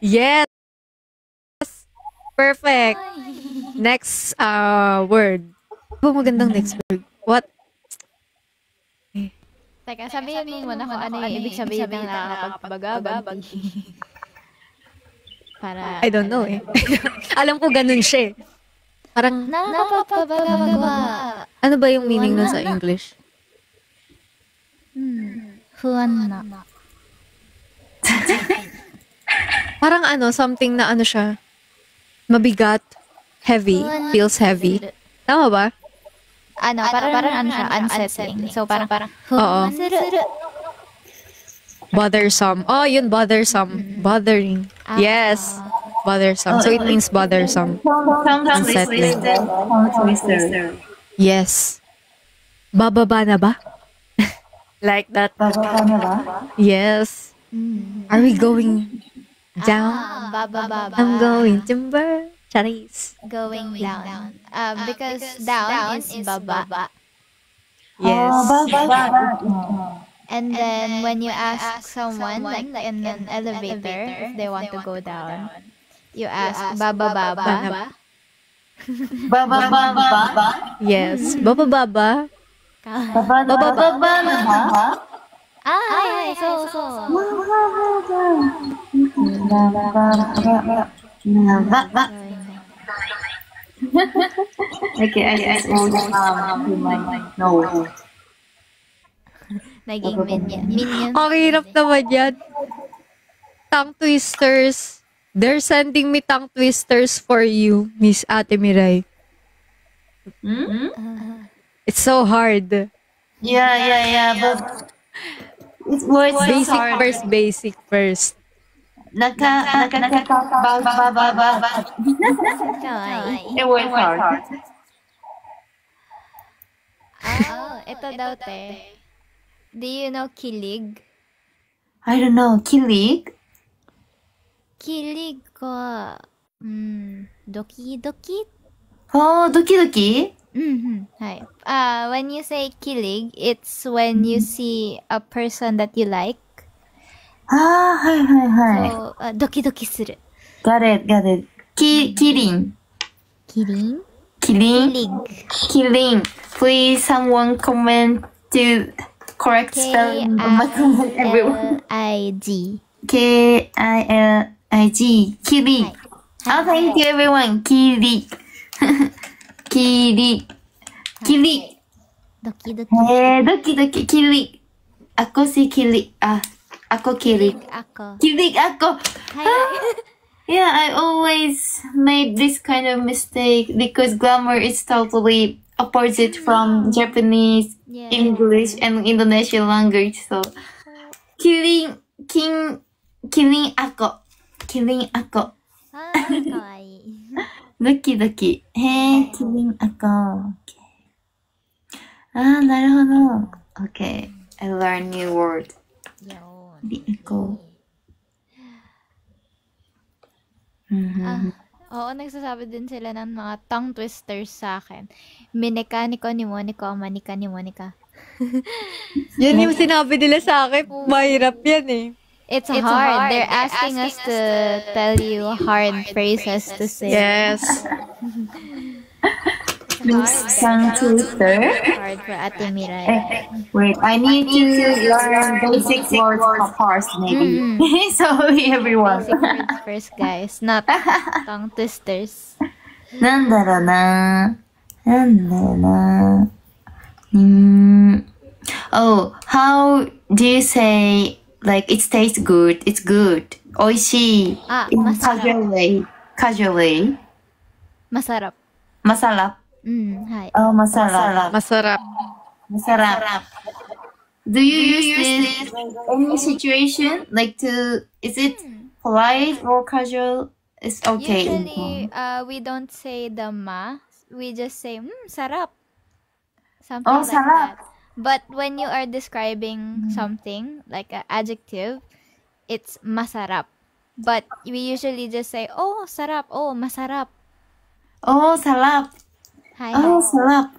Speaker 4: Yes. Perfect. Next word. Ano magandang next word? What?
Speaker 3: Teka, sabihin mo muna kung ano yung ibig sabihin ng nakakapagpabagabag. Para,
Speaker 4: I don't know eh. Alam ko ganun siya eh. Parang,
Speaker 3: nakakapagpabagabag.
Speaker 4: ano ba yung meaning nun sa English?
Speaker 3: Huwan na.
Speaker 4: Parang ano, something na ano siya. Mabigat. Heavy. Feels heavy. Tama ba?
Speaker 3: Parang ano siya, unsettling. So, parang,
Speaker 4: Oo. Bothersome. Oh, yun, bothersome. Bothering. Yes. Bothersome. So, it means bothersome. Unsettling. Yes. Bababa na ba? Like that. Yes. Are we going down?
Speaker 3: Baba.
Speaker 4: I'm going to burn. Charis.
Speaker 3: Going down. Because down is baba.
Speaker 4: Yes.
Speaker 3: And then when you ask someone, like in an elevator, if they want to go down, you ask baba.
Speaker 4: Yes. Bababa.
Speaker 3: Ay, so.
Speaker 6: Okay, I just no.
Speaker 3: Naging minion.
Speaker 4: Ang hirap naman yan. Tongue twisters. They're sending me tongue twisters for you, Miss Ate Mirai. It's so hard.
Speaker 6: Yeah, but it was
Speaker 4: Basic first.
Speaker 3: Kawaii.
Speaker 6: It was hard.
Speaker 3: Ito daw te. Do you know kilig?
Speaker 6: I don't know. Kilig?
Speaker 3: Kilig ko. Doki.
Speaker 6: Oh, doki.
Speaker 3: Hi. When you say kilig, it's when you see a person that you like.
Speaker 6: Hi.
Speaker 3: So, doki suru.
Speaker 6: Got it. Kirin. Kiling. Please, someone comment to correct spelling of my comment, everyone.
Speaker 3: Kilig.
Speaker 6: Kilig. Kilig. Oh, thank you, everyone. Kilig. Kilig.
Speaker 3: Doki.
Speaker 6: Doki. Kilig. Ako si Kilig. Ako Kilig. Kilig ako. Yeah, I always made this kind of mistake because grammar is totally opposite from Japanese, English, and Indonesian language. So, kiling ako.
Speaker 3: かわいい。
Speaker 6: ドキドキ。へえ、キリンアコ。あー、なるほど。Okay. I learn new word.
Speaker 3: Yun.
Speaker 6: Di ako. Mhm.
Speaker 3: Oo, nagsasabi din sila ng mga tongue twisters sa akin. Minekaniko ni Monica, manika ni Monica.
Speaker 4: Yan yung sinabi nila sa akin. Mahirap yan eh.
Speaker 3: It's hard. They're asking us to tell you hard phrases to say.
Speaker 4: Yes.
Speaker 3: It's
Speaker 6: Tongue twister.
Speaker 3: hard for Ate Mirai.
Speaker 6: Wait, I need to learn basic words first, maybe. Sorry, everyone.
Speaker 3: Basic words first, guys. Not tongue twisters.
Speaker 6: なんだろうな。Oh, how do you say, like, it tastes good, it's good, 美味しい in
Speaker 3: masarap.
Speaker 6: casually?
Speaker 3: Masarap.
Speaker 6: Masarap.
Speaker 3: Hi.
Speaker 6: Oh, masarap.
Speaker 4: Masarap.
Speaker 6: Masarap. Do you use this in any situation? Like is it polite or casual? It's okay.
Speaker 3: Usually, we don't say the ma. We just say, sarap. Something
Speaker 6: Oh,
Speaker 3: like
Speaker 6: sarap.
Speaker 3: that. But when you are describing something, like an adjective, it's masarap. But we usually just say, oh, sarap. Oh, masarap.
Speaker 6: Oh, sarap.
Speaker 3: Hi.
Speaker 6: Oh, salap.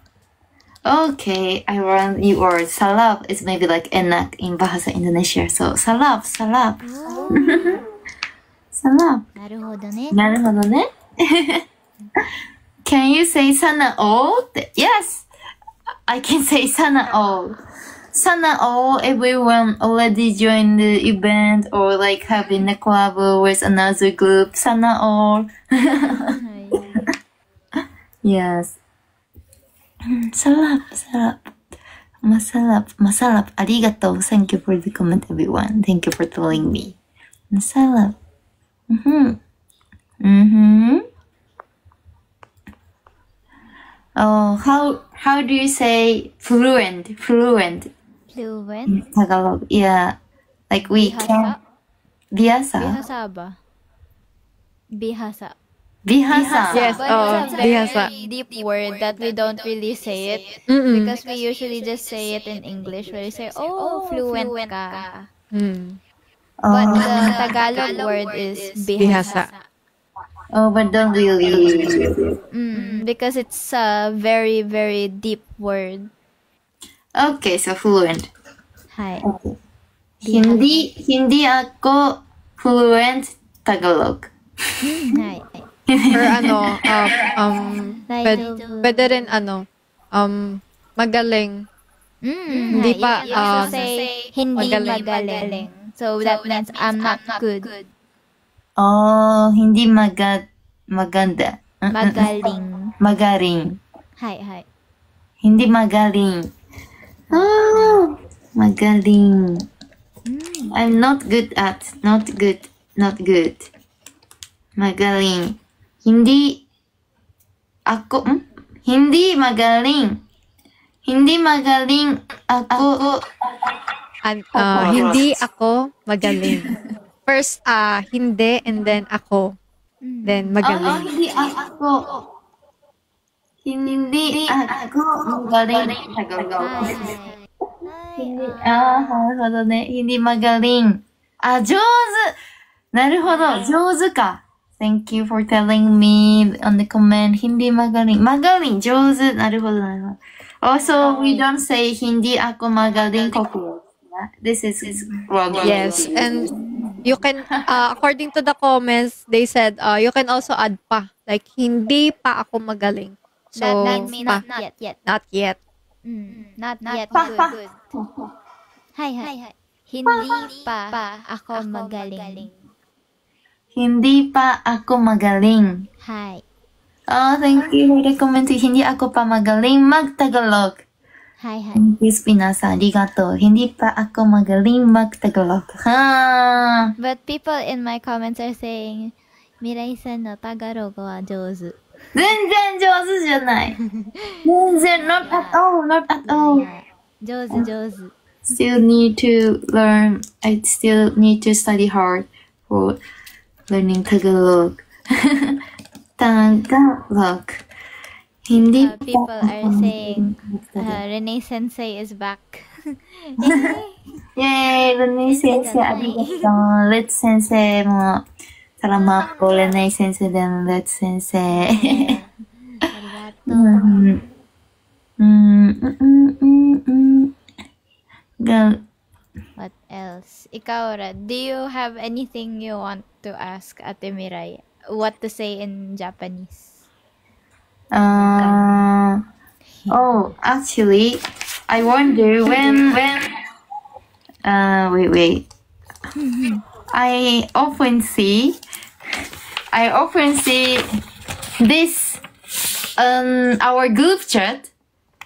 Speaker 6: Okay, I learned new word. Salap is maybe like enak in Bahasa Indonesia. So, salap. Salap.
Speaker 3: なるほどね。
Speaker 6: なるほどね。Can you say sana all? Yes, I can say sana all. Sana all, everyone already joined the event or like having a collab with another group. Sana all. Yes. Salap. Masalap. Arigato. Thank you for the comment, everyone. Thank you for telling me. Masalap. Oh, how do you say fluent?
Speaker 3: Fluent.
Speaker 6: Tagalog. Yeah. Like we can. Bihasa.
Speaker 3: Bihasa ba? Bihasa.
Speaker 6: Bihasa.
Speaker 4: Yes,
Speaker 3: But it's a
Speaker 4: bihasa.
Speaker 3: very deep word that we don't really say it. Because we usually just say it in English where we say, oh, fluent ka. But the Tagalog word is bihasa.
Speaker 6: Oh, but don't really.
Speaker 3: Because it's a very, very deep word.
Speaker 6: Okay, so fluent.
Speaker 3: Hi.
Speaker 6: Hindi ako fluent Tagalog.
Speaker 3: Hi.
Speaker 4: Or pwede rin magaling. Hindi pa,
Speaker 3: You also say, hindi magaling. So that means I'm not good.
Speaker 6: Oh, hindi maganda.
Speaker 3: Magaling.
Speaker 6: Magaling.
Speaker 3: Hi.
Speaker 6: Hindi magaling. Oh, magaling. I'm not good at. Not good. Magaling. Hindi magaling. Hindi magaling ako.
Speaker 4: Hindi ako magaling. First, hindi, and then ako. Then, magaling.
Speaker 6: Hindi ako. Hindi ako magaling. Tagalog. Hindi magaling. 上手 なるほど。上手か。Thank you for telling me on the comment. Hindi magaling. Magaling. 上手。なるほど。Also, we don't say hindi ako magaling ko. This is wrong.
Speaker 4: Yes, and you can, according to the comments, they said, you can also add pa. Like, hindi pa ako magaling. So,
Speaker 3: That means
Speaker 4: pa.
Speaker 3: not yet.
Speaker 4: Not yet.
Speaker 3: Not yet good. Hi. Hindi pa ako magaling.
Speaker 6: Hindi pa ako magaling.
Speaker 3: Hi.
Speaker 6: Oh, thank you for the comment. Hindi ako pa magaling mag-Tagalog.
Speaker 3: Hi.
Speaker 6: Yes, pinasa. Arigato. Hindi pa ako magaling mag-Tagalog. Ha!
Speaker 3: But people in my comments are saying, Mirai-san no Tagalog wa jouzu.
Speaker 6: 全然上手じゃない。全然 not at all.
Speaker 3: Jouzu.
Speaker 6: Still need to learn. I still need to study hard for learning Tagalog. Tagalog. Hindi
Speaker 3: People are saying Renee Sensei is back.
Speaker 6: Yay! Renee Sensei, arigatou. Let's Sensei mo. Salamat po, Renee Sensei din. Let's Sensei. Go.
Speaker 3: What else? Ikaw, Ra, do you have anything you want to ask Ate Mirai? What to say in Japanese?
Speaker 6: Actually, I wonder wait. I often see this, our group chat,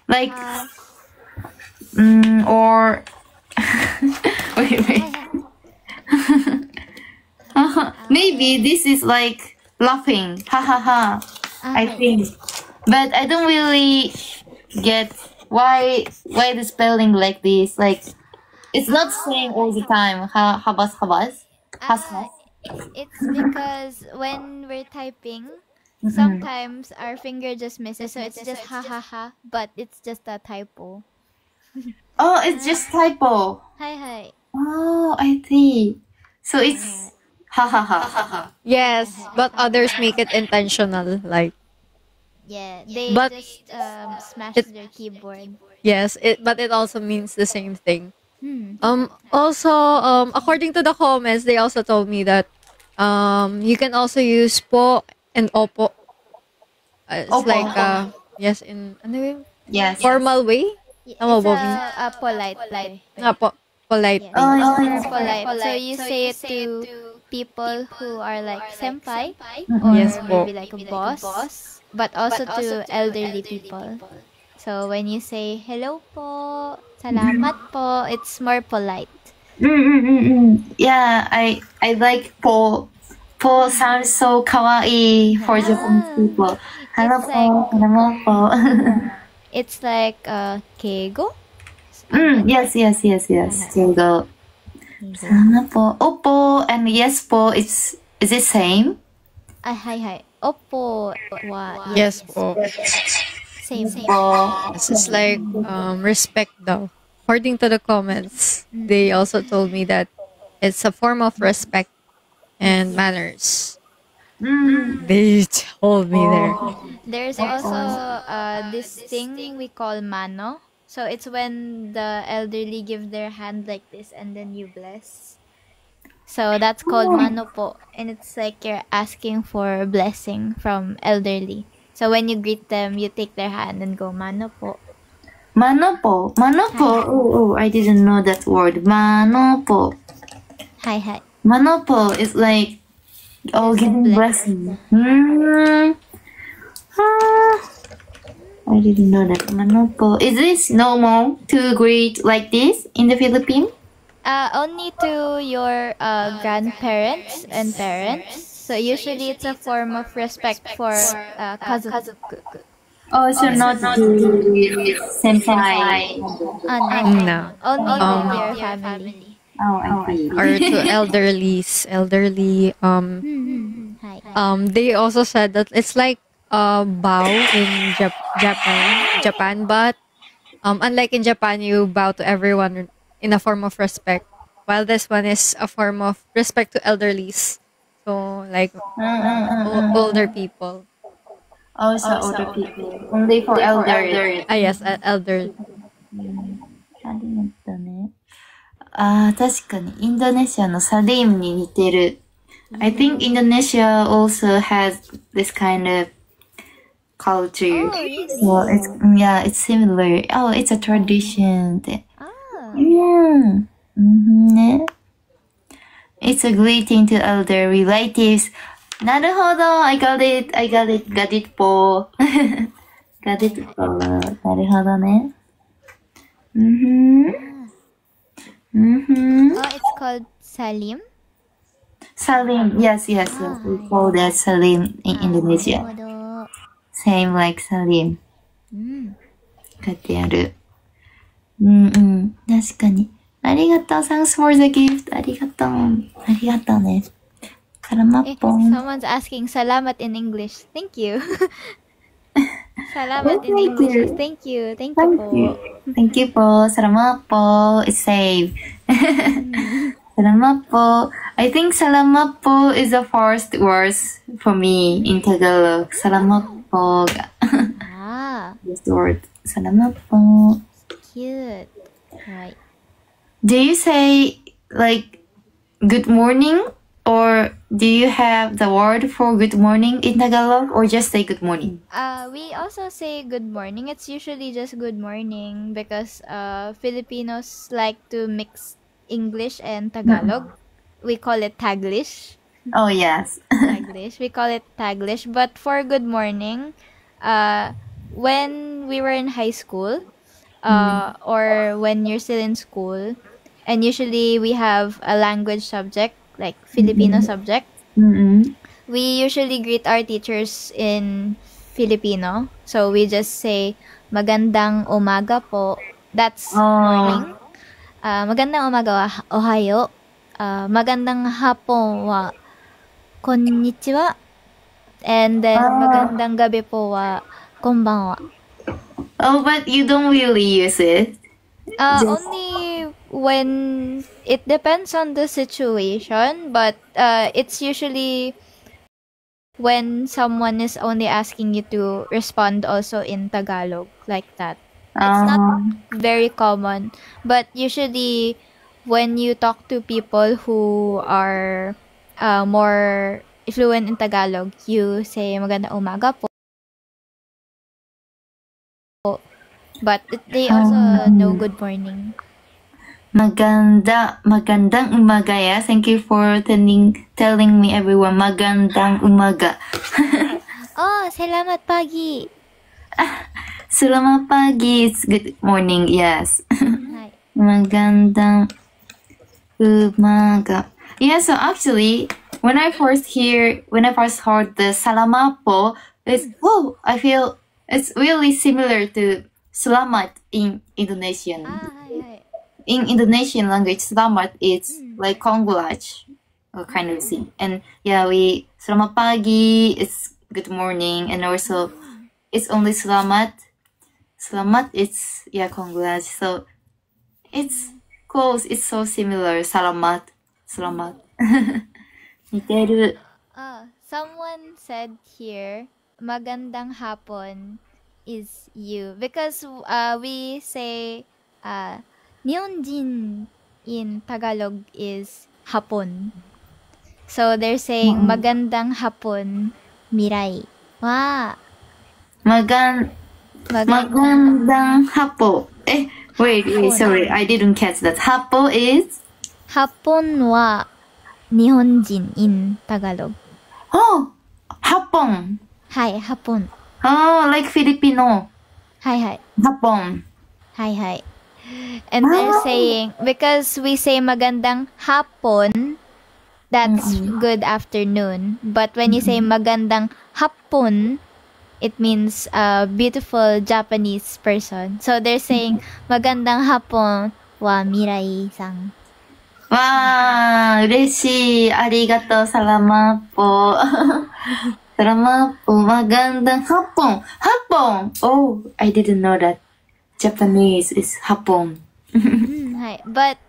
Speaker 6: like, or, wait. Maybe this is like laughing, ha ha ha. I think, but I don't really get why the spelling like this. Like, it's not saying all the time. Habas. Has.
Speaker 3: It's because when we're typing, sometimes our finger just misses, so it's just ha ha ha, but it's just a typo.
Speaker 6: Oh, it's just typo.
Speaker 3: Hi.
Speaker 6: Oh, I see. So it's ha ha ha.
Speaker 4: Yes, but others make it intentional. Like,
Speaker 3: Yeah, they
Speaker 4: But
Speaker 3: just smash their keyboard.
Speaker 4: yes, but it also means the same thing.
Speaker 3: Hmm.
Speaker 4: Also, according to the comments, they also told me that you can also use po and opo. It's
Speaker 6: Opo.
Speaker 4: like yes, in ano yun?
Speaker 6: Yes.
Speaker 4: Formal way. Tama
Speaker 3: It's
Speaker 4: ba?
Speaker 3: a polite way.
Speaker 4: Nga po, polite.
Speaker 3: Yes.
Speaker 6: Oh,
Speaker 3: It's
Speaker 6: yeah.
Speaker 3: more polite. So you say it to people who are like senpai
Speaker 4: Yes
Speaker 3: or
Speaker 4: po.
Speaker 3: maybe like a boss, but also to elderly people. So when you say hello po, salamat po, it's more polite.
Speaker 6: Yeah, I like po. Po sounds so kawaii for Japanese people. Hello
Speaker 3: It's
Speaker 6: po, hello po.
Speaker 3: It's like keigo.
Speaker 6: Yes. There you go. Sana po. Oppo and yes po, is it same?
Speaker 3: Hi. Oppo wa
Speaker 4: Yes po.
Speaker 3: Same.
Speaker 6: Po.
Speaker 4: This is like respect daw. According to the comments, they also told me that it's a form of respect and manners. They told me there.
Speaker 3: There's also this thing we call mano. So it's when the elderly give their hand like this and then you bless. So that's called mano po. And it's like you're asking for blessing from elderly. So when you greet them, you take their hand and go mano po.
Speaker 6: Manopo. Oh, I didn't know that word. Manopo.
Speaker 3: Hi.
Speaker 6: Manopo is like, giving blessing. I didn't know that. Manopo. Is this normal to greet like this in the Philippines?
Speaker 3: Only to your grandparents and parents. So usually it's a form of respect for kazoku.
Speaker 6: Oh, so not to senpai.
Speaker 4: No.
Speaker 3: Only with your family.
Speaker 6: Oh, I see.
Speaker 4: Or to elderly.
Speaker 3: Hi.
Speaker 4: They also said that it's like bow in Japan, but unlike in Japan, you bow to everyone in a form of respect, while this one is a form of respect to elderlies. So like older people.
Speaker 6: Also older people. Only for elder.
Speaker 4: Yes, elder.
Speaker 6: ありがとうね。確かにインドネシアのサリームに似てる。I think Indonesia also has this kind of culture.
Speaker 3: Oh, really?
Speaker 6: So it's similar. Oh, it's a tradition. って。
Speaker 3: Ah.
Speaker 6: Yeah. ね。It's a greeting to elder relatives. なるほど。I got it po. got it po. なるほどね。
Speaker 3: Oh, it's called salim.
Speaker 6: Salim. Yes. We call that Salim in Indonesia.
Speaker 3: なるほど。
Speaker 6: Same like Salim.
Speaker 3: うん。
Speaker 6: こうやってやる。確かに。ありがとう。Thanks for the gift. ありがとうね。Salamat po.
Speaker 3: Someone's asking salamat in English. Thank you. Salamat in
Speaker 6: Thank
Speaker 3: English.
Speaker 6: you.
Speaker 3: is Thank you. Thank you
Speaker 6: Thank
Speaker 3: po.
Speaker 6: you. Thank you po. Salamat po. It's safe. Salamat po. I think salamat po is the first words for me in Tagalog. Salamat po.
Speaker 3: Ah,
Speaker 6: This word. Salamat po.
Speaker 3: cute. Right.
Speaker 6: Do you say like good morning, or do you have the word for good morning in Tagalog, or just say good morning?
Speaker 3: We also say good morning. It's usually just good morning because Filipinos like to mix English and Tagalog. We call it Taglish.
Speaker 6: Oh yes.
Speaker 3: Taglish. We call it Taglish. But for good morning, when we were in high school, or when you're still in school, and usually we have a language subject like Filipino subject,
Speaker 6: Mm-mm.
Speaker 3: we usually greet our teachers in Filipino. So we just say magandang umaga po. That's morning. Magandang umaga wa ohayo. Magandang hapon wa konnichiwa. And then magandang gabi po wa konbanwa.
Speaker 6: Oh, but you don't really use it.
Speaker 3: Only when it depends on the situation, but it's usually when someone is only asking you to respond also in Tagalog, like that. It's not very common, but usually when you talk to people who are more fluent in Tagalog, you say magandang umaga po. But they also know good morning.
Speaker 6: Magandang umaga, yeah. Thank you for telling me, everyone. Magandang umaga.
Speaker 3: Oh, salamat pagi.
Speaker 6: Selamat pagi. It's good morning, yes.
Speaker 3: Hi.
Speaker 6: Magandang umaga. Yeah, so actually, when I first heard the salamat po, I feel it's really similar to selamat in Indonesian.
Speaker 3: Hi.
Speaker 6: In Indonesian language, selamat is like congrats or kind of thing. And yeah, selamat pagi, it's good morning, and also it's only selamat. Selamat, it's congrats. So it's close. It's so similar. Selamat. Niteru.
Speaker 3: Someone said here, magandang hapon is you. Because we say, Nihonjin in Tagalog is hapon. So they're saying, magandang hapon, mirai. Wow.
Speaker 6: Magandang hapo. Wait, sorry, I didn't catch that. Hapo is?
Speaker 3: Hapon wa Nihonjin in Tagalog.
Speaker 6: Oh, hapon.
Speaker 3: Hi, hapon.
Speaker 6: Oh, like Filipino.
Speaker 3: Hi.
Speaker 6: Hapon.
Speaker 3: Hi. And they're saying, because we say magandang hapon, that's good afternoon. But when you say magandang hapon, it means a beautiful Japanese person. So they're saying magandang hapon wa Mirai-san.
Speaker 6: Wow, 嬉しい。ありがとう。Salamat po. Salamat po. Magandang hapon. Hapon. Oh, I didn't know that. Japanese is hapon.
Speaker 3: Hi. But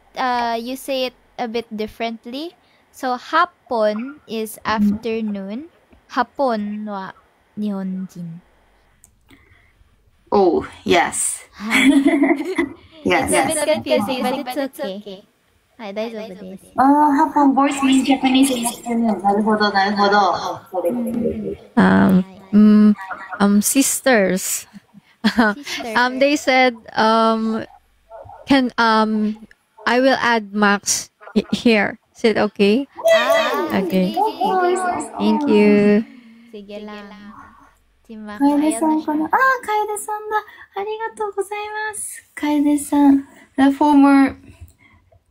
Speaker 3: you say it a bit differently. So hapon is afternoon. Hapon wa Nihonjin.
Speaker 6: Oh, yes. Yes.
Speaker 3: It's a bit confusing, but it's okay. はい、大丈夫です。
Speaker 6: hapon voice means Japanese in afternoon. なるほど。
Speaker 4: Sisters.
Speaker 3: Sister.
Speaker 4: They said, can I will add Max here. Is it okay? Okay. Thank you.
Speaker 3: Sige lang. Si Max,
Speaker 6: Kaede
Speaker 3: ayan na
Speaker 6: さん
Speaker 3: siya.
Speaker 6: かな。Kaede さんだ。ありがとうございます。Kaede さん。The former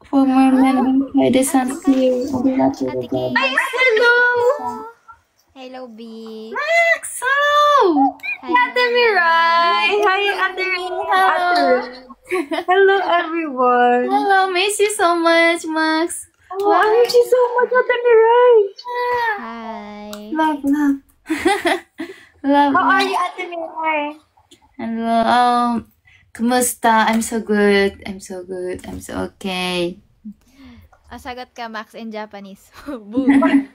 Speaker 6: member Kaede さん here. ありがとうございます。Hello!
Speaker 3: Hello, B.
Speaker 6: Max! Hello! Ate Mirai! Hi, Ate Hello, everyone! Hello, miss you so much, Max. Oh, I miss you so much, Ate Mirai! love. Love.
Speaker 3: How are you, Ate Mirai?
Speaker 6: Hello. Kumusta? I'm so good. I'm so okay.
Speaker 3: Sagot ka, Max, in Japanese. Boom.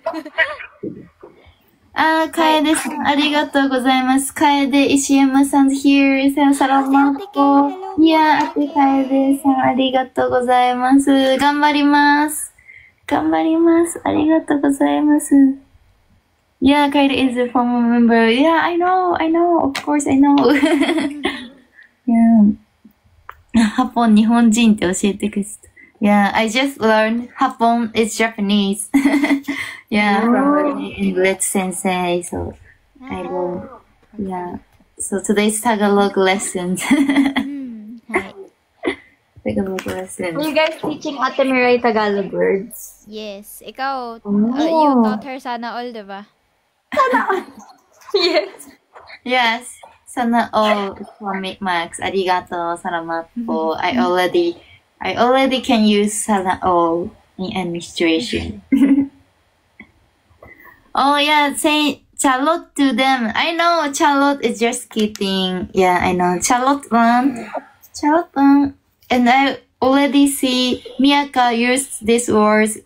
Speaker 6: Kaede-san, arigatou gozaimasu. Kaede Ishiyama-san here. Salamat po. Yeah, Ate Kaede-san, arigatou gozaimasu. Ganbarimasu. Arigatou gozaimasu. Yeah, Kaede is a former member. Yeah, I know. Of course, I know. Yeah. ハポン日本人って教えてくれた。Yeah, I just learned Hapon is Japanese. Yeah, from English sensei. So I learned. Yeah. So today's Tagalog lessons. Tagalog lessons.
Speaker 4: Are you guys teaching Ate Mirai Tagalog words?
Speaker 3: Yes. Ikaw, you taught her sana all, diba?
Speaker 6: Yes. Sana all from Max. Arigato. Salamat po. I already can use sana all in administration. Oh yeah, say Charlotte to them. I know Charlotte is just kidding. Yeah, I know. Charlotte one. And I already see Miyaka use these words